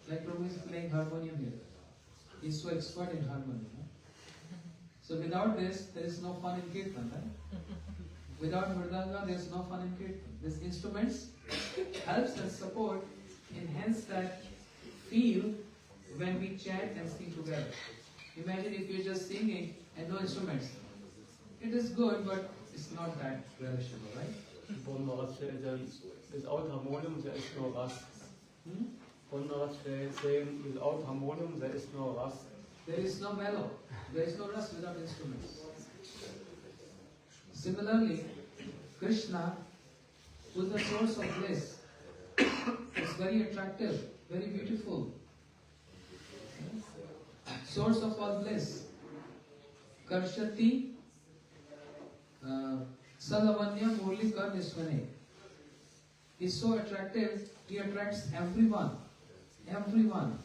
like Prabhu is playing harmonium here. He's so expert in harmonium. So without this, there is no fun in Kirtan, right? Without Mridanga, there is no fun in Kirtan. These instruments helps and support, enhance that feel when we chant and sing together. Imagine if you're just singing and no instruments. It is good, but it's not that relishable, right? Das alte Harmonium ist ja echt nur Bass. Wunderlich sehen, without harmonium there is no rust. There is no mellow. There is no rust without instruments. Similarly, Krishna, who is the source of bliss, is very attractive, very beautiful. Source of all bliss. Karshati Salavanya Murli Karnisvane. He is so attractive, he attracts everyone. Everyone.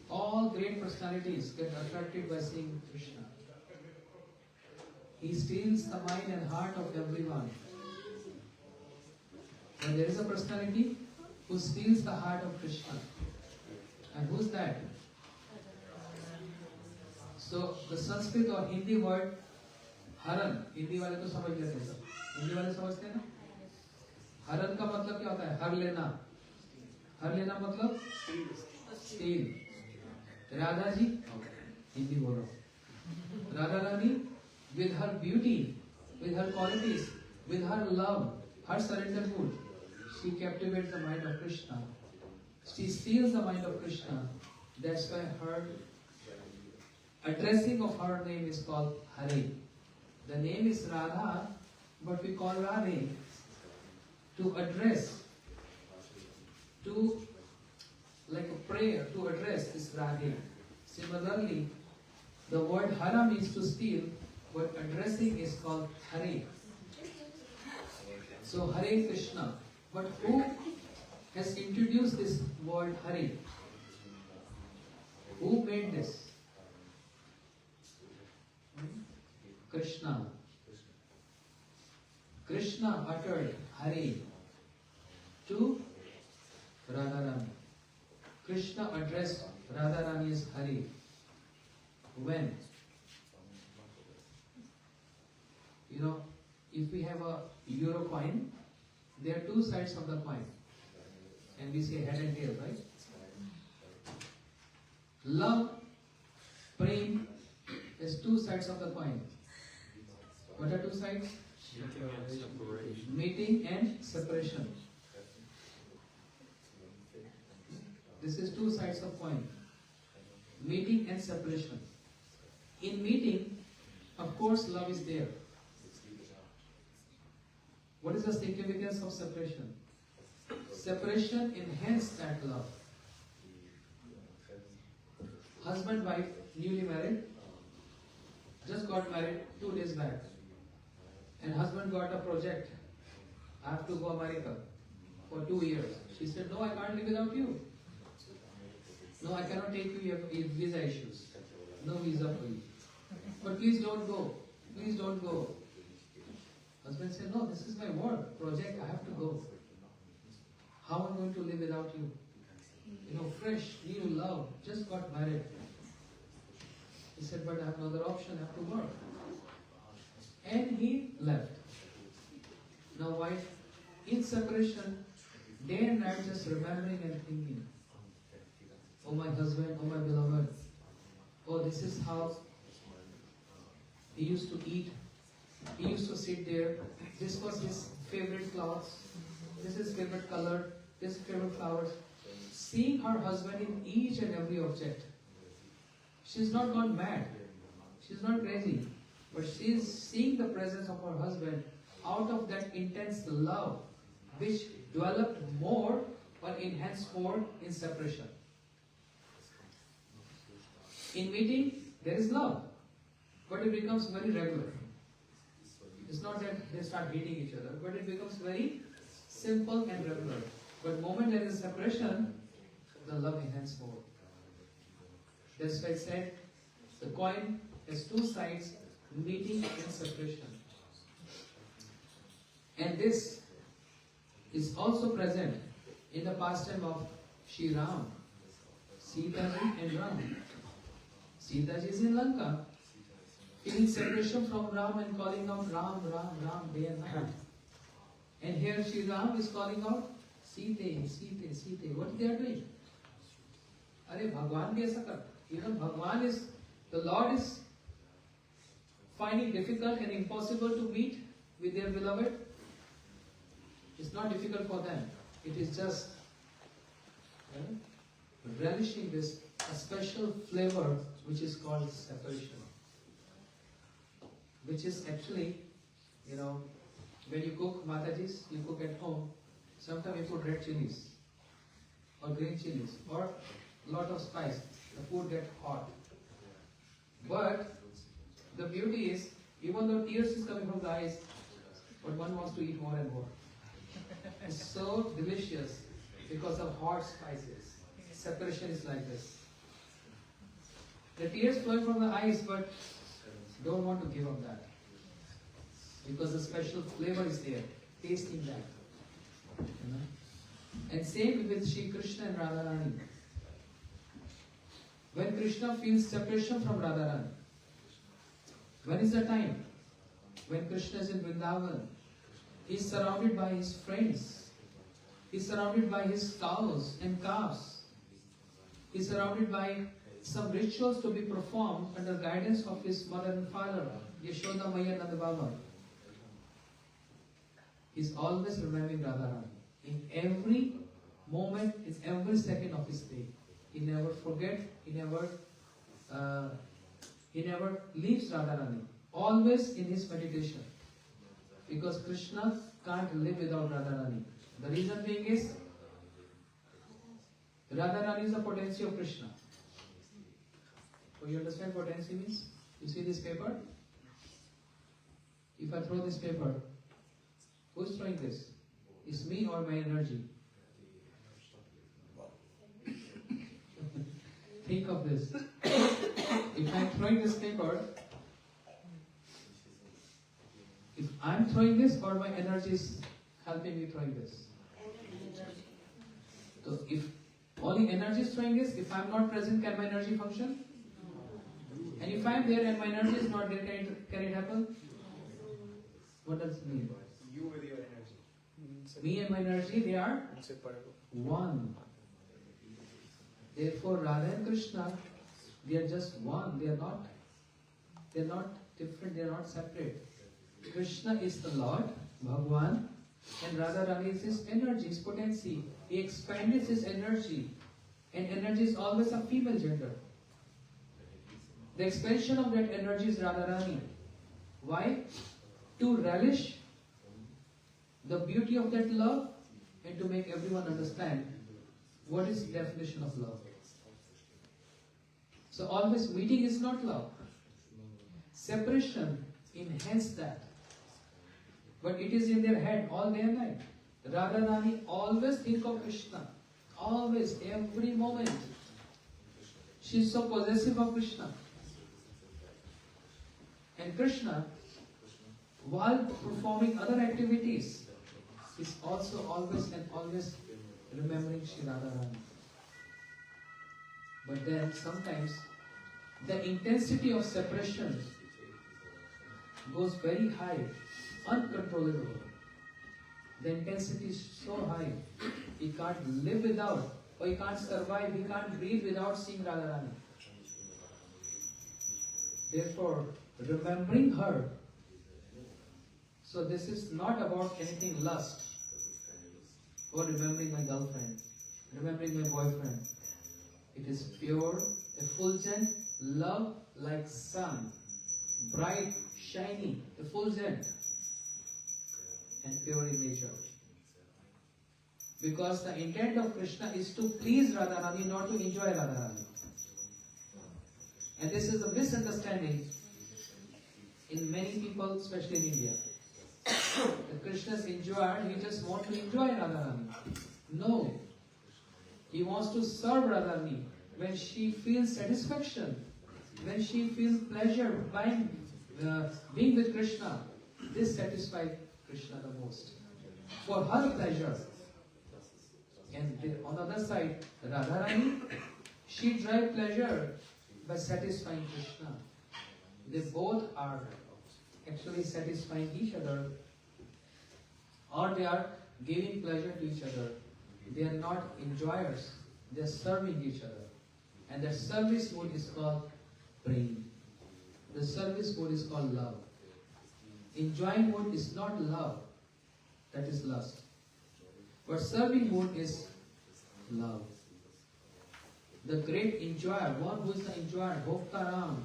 All great personalities get attracted by seeing Krishna. He steals the mind and heart of everyone. And there is a personality who steals the heart of Krishna. And who's that? So the Sanskrit or Hindi word Haran, Hindi वाले तो समझ लेते हैं सब. हिंदी वाले समझते हैं ना? हरन का मतलब क्या होता है? हर लेना. हर लेना मतलब steal. राधा जी हिंदी बोलो. Radha Rani, with her beauty, with her qualities, with her love, her surrender mood, she captivates the mind of Krishna. She steals the mind of Krishna. That's why her addressing of her name is called Hare. The name is Radha, but we call Radhe to address, to like a prayer to address is Radhe. Similarly, the word Hara means to steal, but addressing is called Hare. So Hare Krishna. But who has introduced this word Hare? Who made this? Krishna. Krishna uttered Hare to Radharani. Krishna addressed Radharani as Hare. When? You know, if we have a euro coin, there are two sides of the coin. And we say head and tail, right? Love, prem, is two sides of the coin. What are two sides? Meeting and separation. This is two sides of coin. Meeting and separation. In meeting, of course, love is there. What is the significance of separation? Separation enhances that love. Husband, wife, newly married, just got married 2 days back. And husband got a project. I have to go America for 2 years. She said, no, I can't live without you. No, I cannot take you, you have visa issues. No visa for you. But please don't go. Please don't go. Husband said, no, this is my work, project, I have to go. How am I going to live without you? You know, fresh, new love, just got married. He said, but I have no other option, I have to work. And he left. Now wife, in separation, day and night just remembering and thinking, oh my husband, oh my beloved, oh this is how he used to eat, he used to sit there, this was his favorite clothes, this is favorite color, this favorite flowers. Seeing her husband in each and every object. She's not gone mad, she's not crazy, but she is seeing the presence of her husband out of that intense love which developed more or enhanced more in separation. In meeting, there is love, but it becomes very regular. It's not that they start hating each other, but it becomes very simple and regular. But the moment there is separation, the love enhances more. That's why I said, the coin has two sides, meeting and separation. And this is also present in the pastime of Shri Ram, Sita ji and Ram. Sita ji is in Lanka, feeling separation from Ram and calling out Ram, Ram, Ram day and night. And here Shri Ram is calling out Sita, Sita, Sita. What they are doing? Arey Bhagwan bhi aisa karta. Even Bhagwan is, the Lord is finding difficult and impossible to meet with their beloved. It's not difficult for them. It is just relishing this a special flavor which is called separation. Which is actually, when you cook Matajis, you cook at home, sometimes you put red chilies or green chilies or lot of spice. The food gets hot. But the beauty is, even though tears is coming from the eyes, but one wants to eat more and more. It's so delicious because of hot spices. Separation is like this. The tears flowing from the eyes, but don't want to give up that. Because the special flavor is there. Tasting that. And same with Shri Krishna and Radharani. When Krishna feels separation from Radharani, when is the time? When Krishna is in Vrindavan, he is surrounded by his friends. He is surrounded by his cows and calves. He is surrounded by some rituals to be performed under guidance of his mother and father, Yashoda Maya Nanda Baba. He is always remembering Radharani. In every moment, in every second of his day. He never forgets, he never leaves Radharani. Always in his meditation. Because Krishna can't live without Radharani. The reason being is, Radharani is the potency of Krishna. So you understand what potency means? You see this paper? If I throw this paper, who's throwing this? It's me or my energy? Think of this. If I'm throwing this paper, if I'm throwing this or my energy is helping me throwing this? So if only energy is throwing this, if I'm not present, can my energy function? And if I'm there and my energy is not there, can it happen? What does it mean? You with your energy. Me and my energy, they are one. Therefore, Radha and Krishna, they are just one. They are not different. They are not separate. Krishna is the Lord, Bhagwan, and Radharani is his energy, his potency. He expanded his energy, and energy is always a female gender. The expansion of that energy is Radharani. Why? To relish the beauty of that love and to make everyone understand what is the definition of love. So always meeting is not love. Separation enhances that. But it is in their head all day and night. Radharani always think of Krishna. Always, every moment. She is so possessive of Krishna. And Krishna, while performing other activities, is also always and always remembering Shri Radharani. But then sometimes the intensity of separation goes very high, uncontrollable. The intensity is so high, he can't live without, or he can't survive, he can't breathe without seeing Radharani. Therefore, remembering her. So this is not about anything lust, or remembering my girlfriend, remembering my boyfriend. It is pure, effulgent love like sun, bright, shiny, effulgent, and pure in nature. Because the intent of Krishna is to please Radharani, not to enjoy Radharani. And this is a misunderstanding in many people, especially in India. That Krishna is enjoyed, he just wants to enjoy Radharani. No. He wants to serve Radharani. When she feels satisfaction, when she feels pleasure by being with Krishna, this satisfies Krishna the most. For her pleasure. And on the other side, Radharani, she drives pleasure by satisfying Krishna. They both are actually satisfying each other, or they are giving pleasure to each other. They are not enjoyers, they are serving each other. And that service mode is called prem. The service mode is called love. Enjoying mode is not love, that is lust. But serving mode is love. The great enjoyer, one who is the enjoyer, Bhoktaram,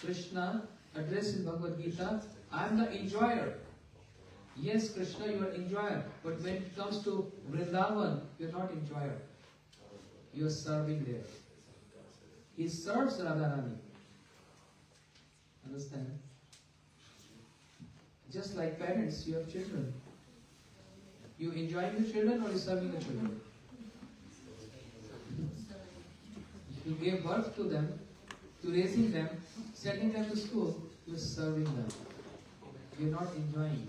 Krishna addressed in Bhagavad Gita, I am the enjoyer. Yes, Krishna, you are enjoyer, but when it comes to Vrindavan, you are not enjoyer. You are serving there. He serves Radharani. Understand? Just like parents, you have children. You enjoying the children or you serving the children? You gave birth to them, to raising them, sending them to school, you are serving them. You are not enjoying.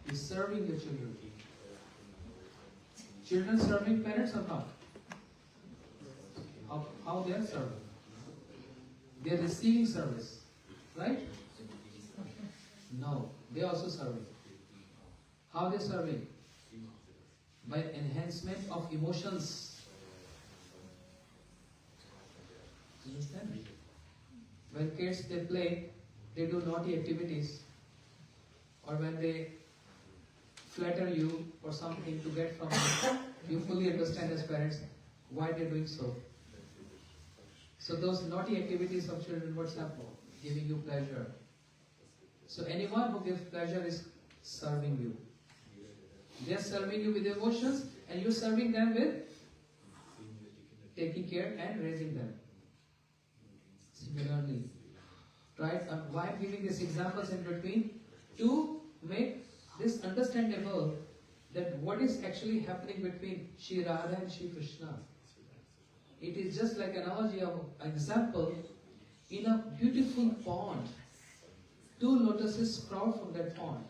You are serving your children. Children serving parents or not? How they are serving? They are receiving service. Right? No, they are also serving. How they are serving? By enhancement of emotions. Understand? When kids they play, they do naughty activities, or when they flatter you or something to get from you, you fully understand as parents why they are doing so. So those naughty activities of children, what's happening? Giving you pleasure. So anyone who gives pleasure is serving you. They are serving you with emotions, and you are serving them with taking care and raising them. Similarly, right? Why I am giving these examples in between? To make this understandable that what is actually happening between Shri Radha and Shri Krishna. It is just like an analogy of example. In a beautiful pond, two lotuses sprout from that pond.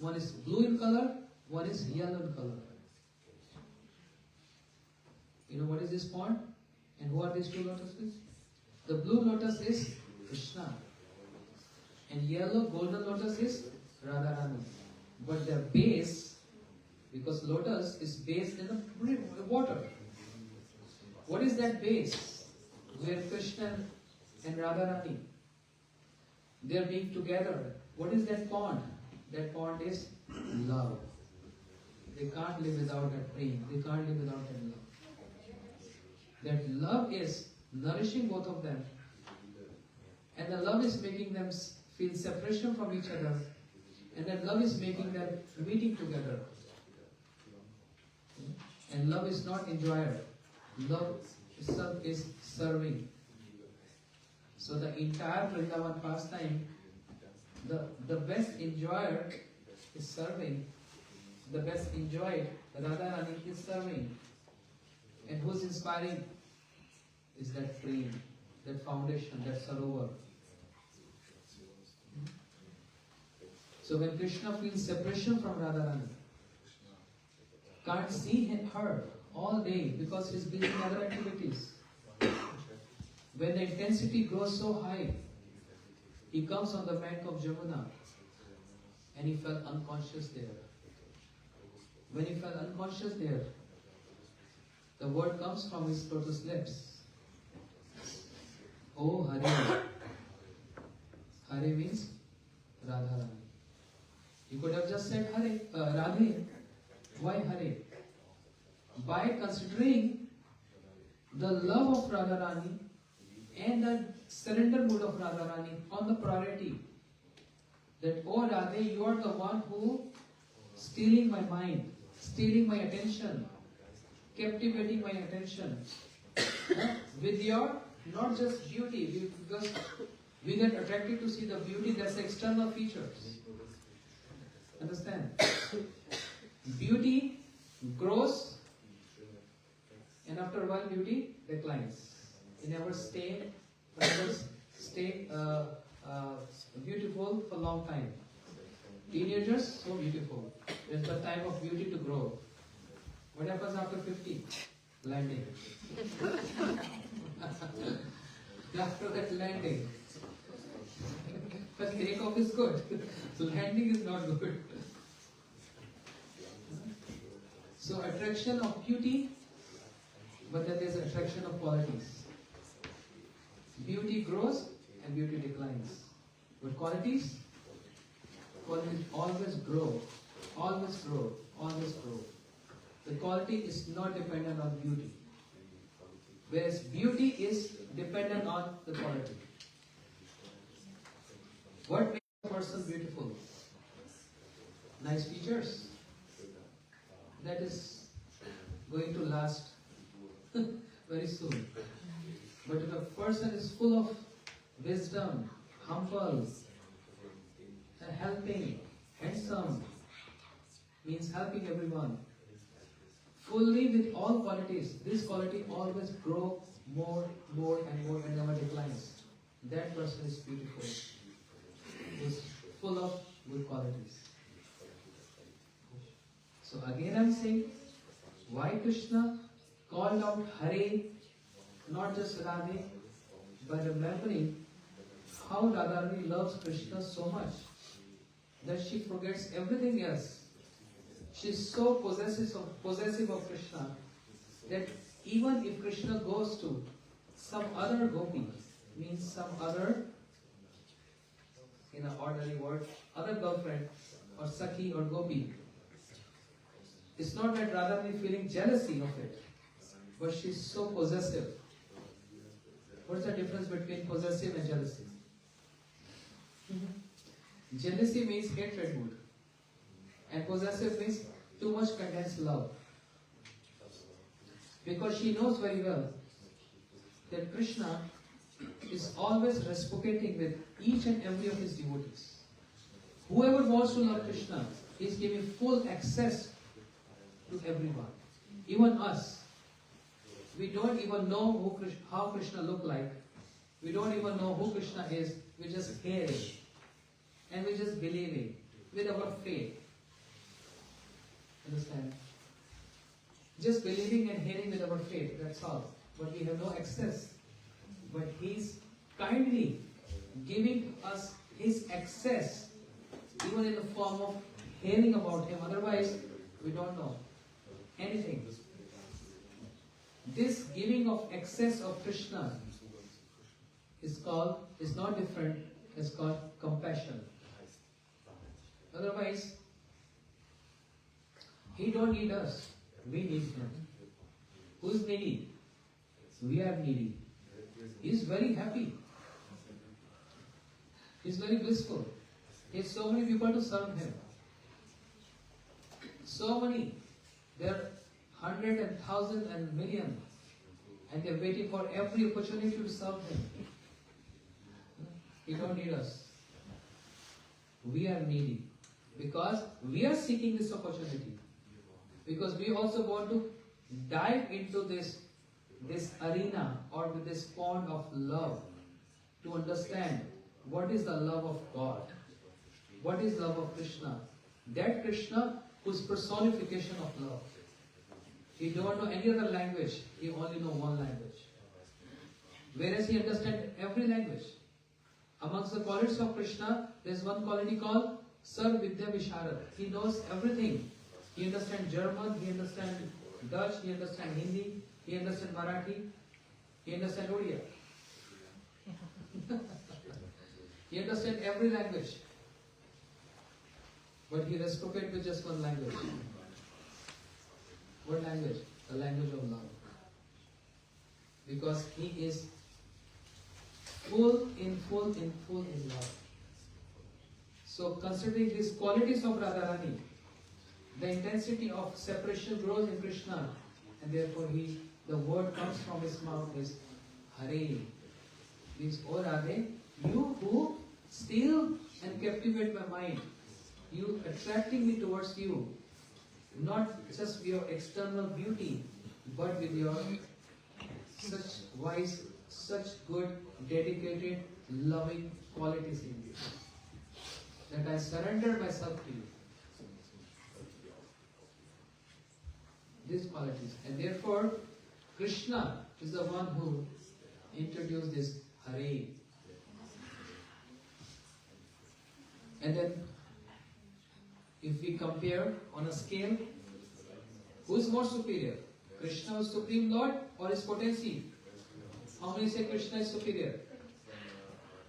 One is blue in color, one is yellow in color. You know what is this pond? And who are these two lotuses? The blue lotus is Krishna. And yellow golden lotus is Radharani. But their base, because lotus is based in the water. What is that base? Where Krishna and Radharani, they are being together. What is that pond? That pond is love. They can't live without that prem. They can't live without that love. That love is nourishing both of them. And the love is making them feel separation from each other. And that love is making them meeting together. And love is not enjoyer. Love is serving. So the entire Vrindavan pastime, the best enjoyer is serving. The best enjoyed, Radharani is serving. And who's inspiring? Is that prem, that foundation, that sarovar. So when Krishna feels separation from Radharani, can't see her all day because he's busy in other activities. When the intensity grows so high, he comes on the bank of Jamuna and he fell unconscious there. When he fell unconscious there, the word comes from his lotus lips. Oh Hare. Hare means Radharani. You could have just said Hare, Radhe. Why Hare? By considering the love of Radharani and the surrender mood of Radharani on the priority. That, oh Radhe, you are the one who stealing my mind, stealing my attention, captivating my attention with your not just beauty, because we get attracted to see the beauty, that's the external features. Understand? Beauty grows and after a while beauty declines. It never stay beautiful for a long time. Teenagers, so beautiful. There's the time of beauty to grow. What happens after 50? Landing. After that landing. But takeoff is good. So landing is not good. So attraction of beauty, but then there's attraction of qualities. Beauty grows and beauty declines. But qualities always grow, always grow, always grow. The quality is not dependent on beauty. Whereas beauty is dependent on the quality. What makes a person beautiful? Nice features. That is going to last very soon. But if a person is full of wisdom, humble, helping, handsome, means helping everyone, fully with all qualities, this quality always grows more and never declines. That person is beautiful, is full of good qualities. So again I'm saying, why Krishna called out Hare, not just Radhe, by remembering how Radharani loves Krishna so much that she forgets everything else. She is so possessive of Krishna that even if Krishna goes to some other gopi, means some other, in an ordinary word, other girlfriend or Sakhi or gopi, it's not that Radharani feeling jealousy of it, but she is so possessive. What's the difference between possessive and jealousy? Jealousy means hatred mood, and possessive means too much condensed love. Because she knows very well that Krishna is always reciprocating with each and every of his devotees. Whoever wants to love Krishna, he is giving full access to everyone, even us. We don't even know how Krishna look like. We don't even know who Krishna is. We just hear it. And we just believe it with our faith. Understand? Just believing and hearing with our faith, that's all. But we have no access. But He's kindly giving us His access, even in the form of hearing about Him. Otherwise, we don't know anything. This giving of access of Krishna is not different, it's called compassion. Otherwise, He don't need us, we need Him. Who's needy? We are needy. He's very happy. He's very blissful. He has so many people to serve Him. So many. There are 100 and 1,000 and million. And they're waiting for every opportunity to serve Him. He don't need us. We are needy. Because we are seeking this opportunity. Because we also want to dive into this arena or with this pond of love to understand what is the love of God. What is love of Krishna? That Krishna whose personification of love. He don't know any other language. He only know one language. Whereas he understands every language. Amongst the qualities of Krishna, there is one quality called Sarv Vidya Visharad. He knows everything. He understands German, he understands Dutch, he understands Hindi, he understands Marathi, he understands Odia. He understands every language. But he reciprocates with just one language. What language? The language of love. Because he is full in love. So considering these qualities of Radharani, the intensity of separation grows in Krishna, and therefore the word comes from his mouth is Hare. Means, O Radhe, you who steal and captivate my mind, you attracting me towards you, not just with your external beauty, but with your such wise, such good, dedicated, loving qualities in you, that I surrender myself to you. These qualities. And therefore, Krishna is the one who introduced this Hare. And then, if we compare on a scale, who is more superior? Krishna is Supreme Lord or his potency? How many say Krishna is superior?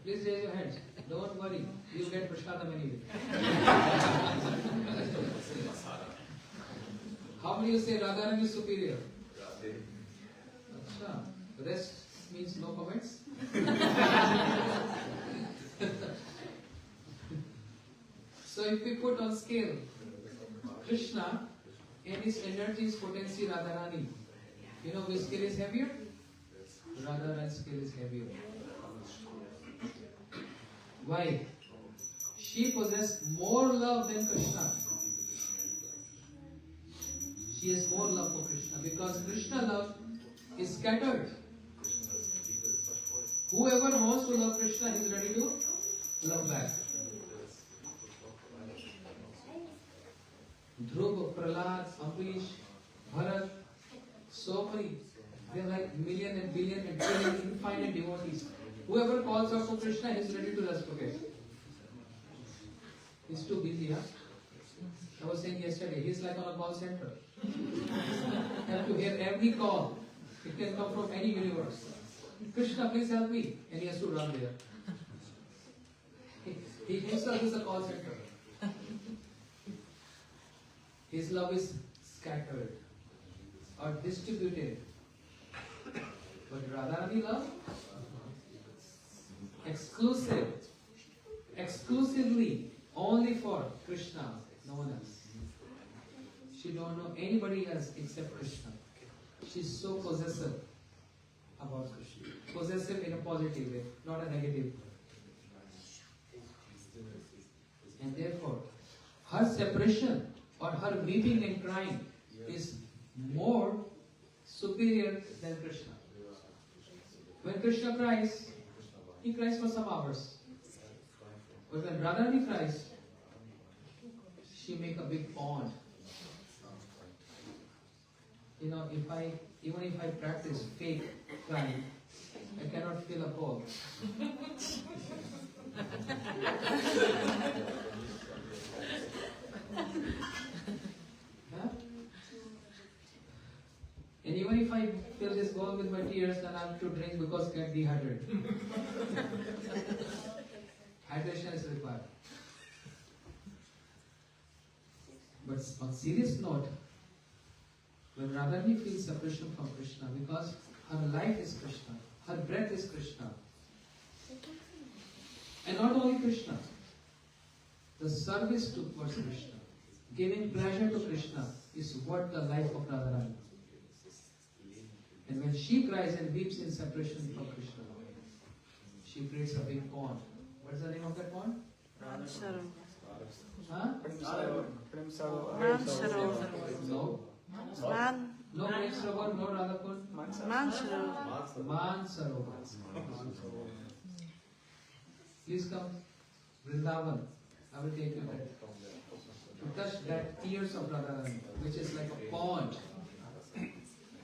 Please raise your hands. Don't worry, you get prasadam anyway. How many you say Radharani is superior? Achha. Rest means no comments. So if we put on scale Krishna and his energies, potency, Radharani, you know which scale is heavier? Radharani scale is heavier. Why? She possesses more love than Krishna. She has more love for Krishna because Krishna love is scattered. Whoever wants to love Krishna is ready to love back. Dhruv, Prahlad, Ambrish, Bharat, so many. They are like million and billion and trillion infinite devotees. Whoever calls out for Krishna is ready to reciprocate. He's too busy, huh? I was saying yesterday, he's like on a call center. You have to hear every call. It can come from any universe. Krishna, please help me. And he has to run there. He himself is a call center. His love is scattered or distributed. But Radharani love? Exclusive. Exclusively. Only for Krishna. No one else. She don't know anybody else except Krishna. She's so possessive about Krishna. Possessive in a positive way, not a negative. And therefore, her separation or her weeping and crying is more superior than Krishna. When Krishna cries, he cries for some hours. But when Radharani cries, she makes a big pond. You know, even if I practice fake crying, I cannot fill a pond. Huh? And even if I fill this bowl with my tears, then I have to drink because I get dehydrated. Hydration is required. But on serious note, when Radharani feels separation from Krishna, because her life is Krishna, her breath is Krishna, and not only Krishna, the service towards Krishna, giving pleasure to Krishna is what the life of Radharani. And when she cries and weeps in separation from Krishna, she creates a big pond. What is the name of that pond? Huh? No. No Prem Sarovar, no Radhakund. Man Sarovar. Please come, Vrindavan. I will take you there. To touch that tears of Radharani, which is like a pond.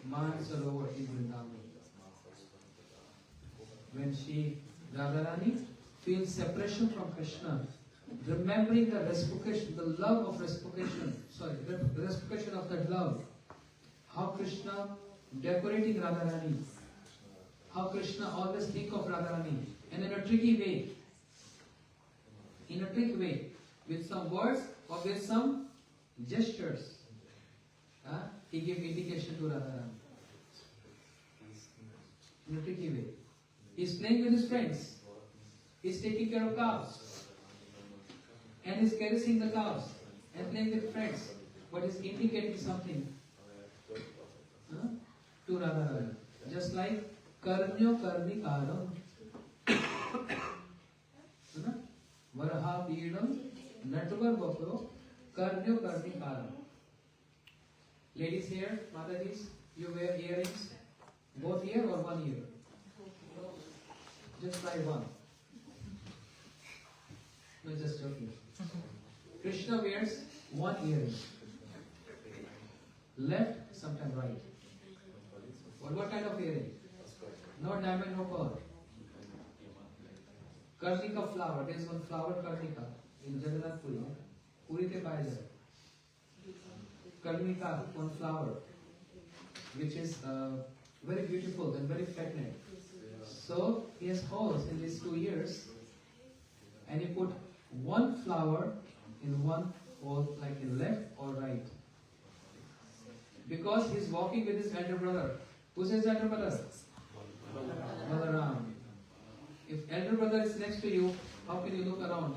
Man Sarovar in Vrindavan. When Radharani feels separation from Krishna, remembering the reciprocation, the love of reciprocation, the reciprocation of that love, how Krishna decorating Radharani, how Krishna always think of Radharani, and in a tricky way, with some words or with some gestures, he gives indication to Radharani. In a tricky way. He's playing with his friends. He's taking care of cows. And he's caressing the cows and playing with friends. But he's indicating something to Radharani. Just like Karnyo Karnikaram. Varaha Pidam Natvar Vapro Karnyo Karnikaram. Ladies here, Matajis, you wear earrings both ear or one ear? Just try one. No, just joking. Krishna wears one earring. Left, sometimes right. What kind of earring? No diamond, no pearl. Karnika flower. There is one flower, Karnika, in Jagannath Puri. Puri te paya jai. Karnika, one flower, which is very beautiful and very fragrant. So he has holes in these 2 ears, and he put one flower in one hole, like in left or right. Because he is walking with his elder brother. Who's his elder brother? Balaram. If elder brother is next to you, how can you look around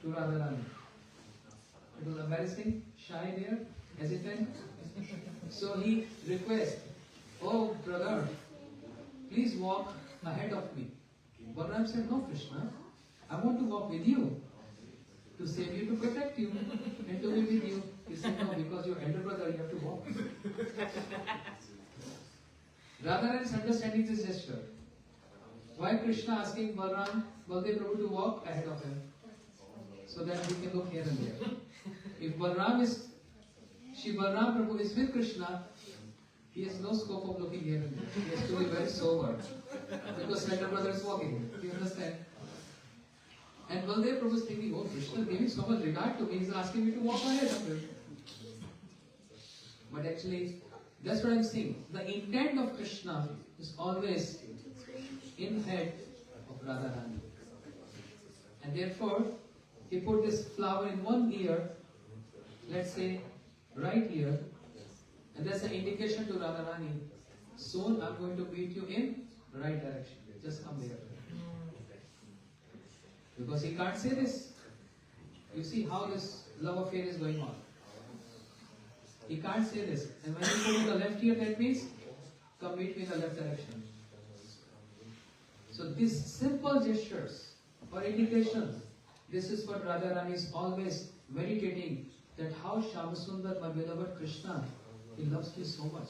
to Radharani? It was embarrassing, shy there, hesitant. So he requests, oh brother, please walk ahead of me. Balaram said, no Krishna, I want to walk with you, to save you, to protect you, and to be with you. He said, no, because you're elder brother, you have to walk. Radharani is understanding this gesture. Why Krishna asking Baldev Prabhu to walk ahead of him? So that we can look here and there. If Balram Prabhu is with Krishna, he has no scope of looking here and there. He has to be very sober. Because elder brother is walking. You understand? And Baldev Prabhu is thinking, oh, Krishna giving so much regard to me, he is asking me to walk ahead of him. But actually, that's what I'm saying. The intent of Krishna is always in head of Radharani. And therefore, he put this flower in one ear, let's say right here, and that's an indication to Radharani, soon I'm going to meet you in the right direction. Just come there. Because he can't say this. You see how this love affair is going on. He can't say this. And when you put in the left ear, that means, come meet me in the left direction. So these simple gestures or indications, this is what Radharani is always meditating, that how Shyamasundar, my beloved Krishna, he loves me so much.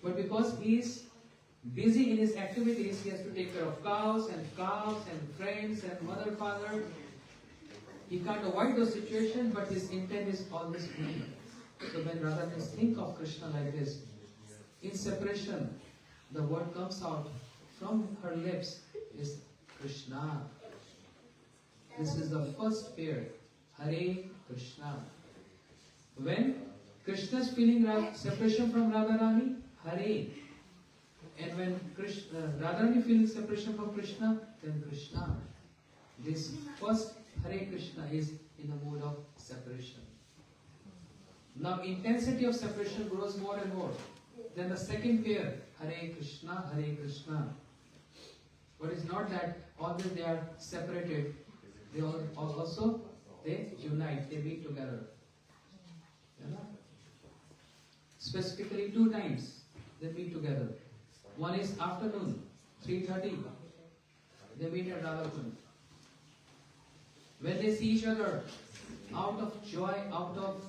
But because he is busy in his activities, he has to take care of cows and friends and mother, father. He can't avoid those situations, but his intent is always me. So when Radharani think of Krishna like this, in separation, the word comes out from her lips is Krishna. This is the first pair, Hare Krishna. When Krishna is feeling separation from Radharani, Hare. And when Radharani feels separation from Krishna, then Krishna. This first Hare Krishna is in the mood of separation. Now intensity of separation grows more and more. Then the second pair, Hare Krishna, Hare Krishna. But it's not that always they are separated. They unite, they meet together. Specifically 2 times they meet together. One is afternoon, 3:30. They meet at Radhakund. When they see each other, out of joy, out of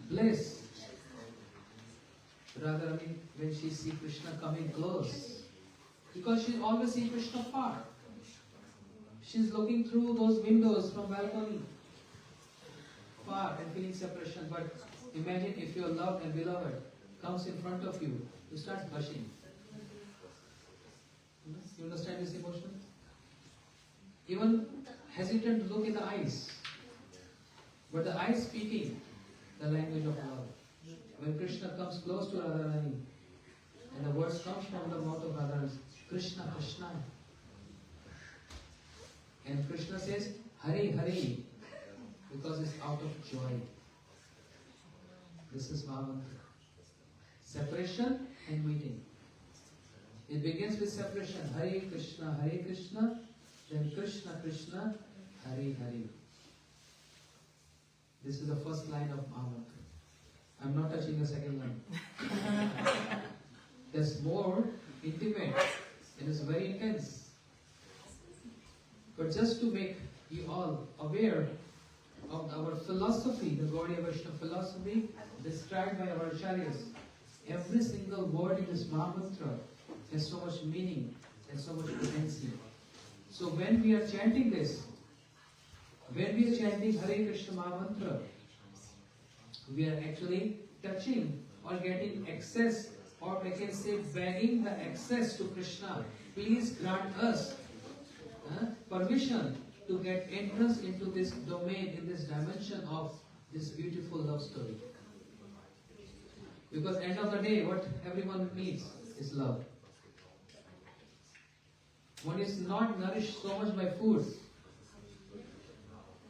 bliss, Radharani, when she sees Krishna coming close, because she always sees Krishna far. She's looking through those windows from balcony, far and feeling separation. But imagine if your loved and beloved comes in front of you, you start blushing. You understand this emotion? Even hesitant to look in the eyes. But the eyes speaking the language of love. When Krishna comes close to Radharani, and the words come from the mouth of Radharani, Krishna, Krishna. And Krishna says, Hare, Hare, because it's out of joy. This is Mahamantra. Separation and meeting. It begins with separation. Hare Krishna, then Krishna, Krishna, Hare, Hare. This is the first line of Mahamantra. I'm not touching the second line. That's more intimate. It is very intense. But just to make you all aware of our philosophy, the Gaudiya Vaishnava philosophy described by our acharyas, every single word in this Mahamantra has so much meaning and so much potency. So when we are chanting this, when we are chanting Hare Krishna Mahamantra, we are actually touching or getting access, or I can say begging the access to Krishna. Please grant us permission to get entrance into this domain, in this dimension of this beautiful love story. Because end of the day, what everyone needs is love. One is not nourished so much by food.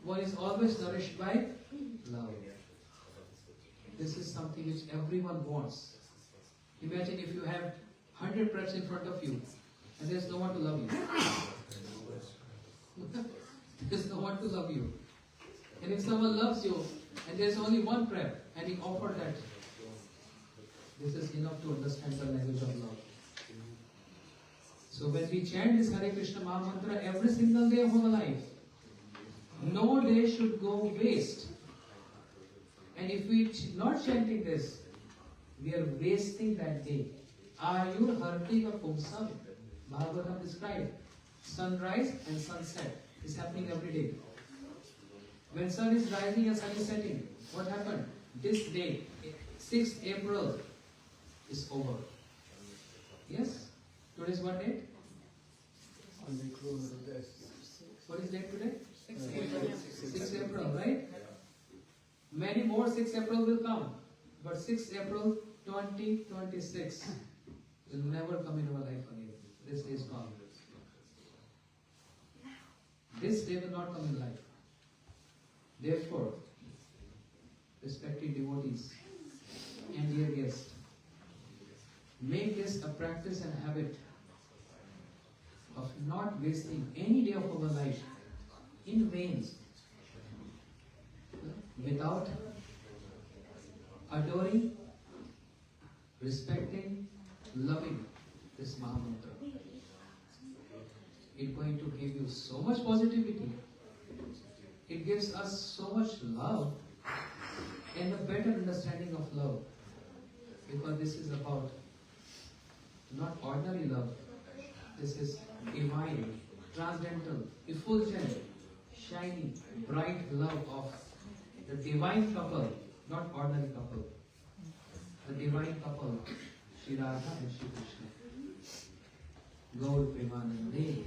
One is always nourished by love. This is something which everyone wants. Imagine if you have 100 preps in front of you and there's no one to love you. There's no one to love you. And if someone loves you and there's only one prep and he offered that, this is enough to understand the language of love. So when we chant this Hare Krishna Maha Mantra every single day of our life, no day should go waste. And if we not chanting this, we are wasting that day. Ayur Hartika Pumsam. Bhagavatam described sunrise and sunset is happening every day. When sun is rising and sun is setting, what happened? This day, 6th April, is over. Yes? Today's what date? On the close of death. What is date today? 6th April, right? Many more 6th April will come. But 6th April 2026 will never come in our life again. This day is gone. This day will not come in life. Therefore, respected devotees and dear guests, make this a practice and habit of not wasting any day of our life in vain without adoring, respecting, loving this Maha Mantra. It's going to give you so much positivity. It gives us so much love and a better understanding of love. Because this is about not ordinary love. This is divine, transcendental, effulgent, shiny, bright love of the divine couple, not ordinary couple. The divine couple, Shri Radha and Shri Krishna. Gaur Premanande.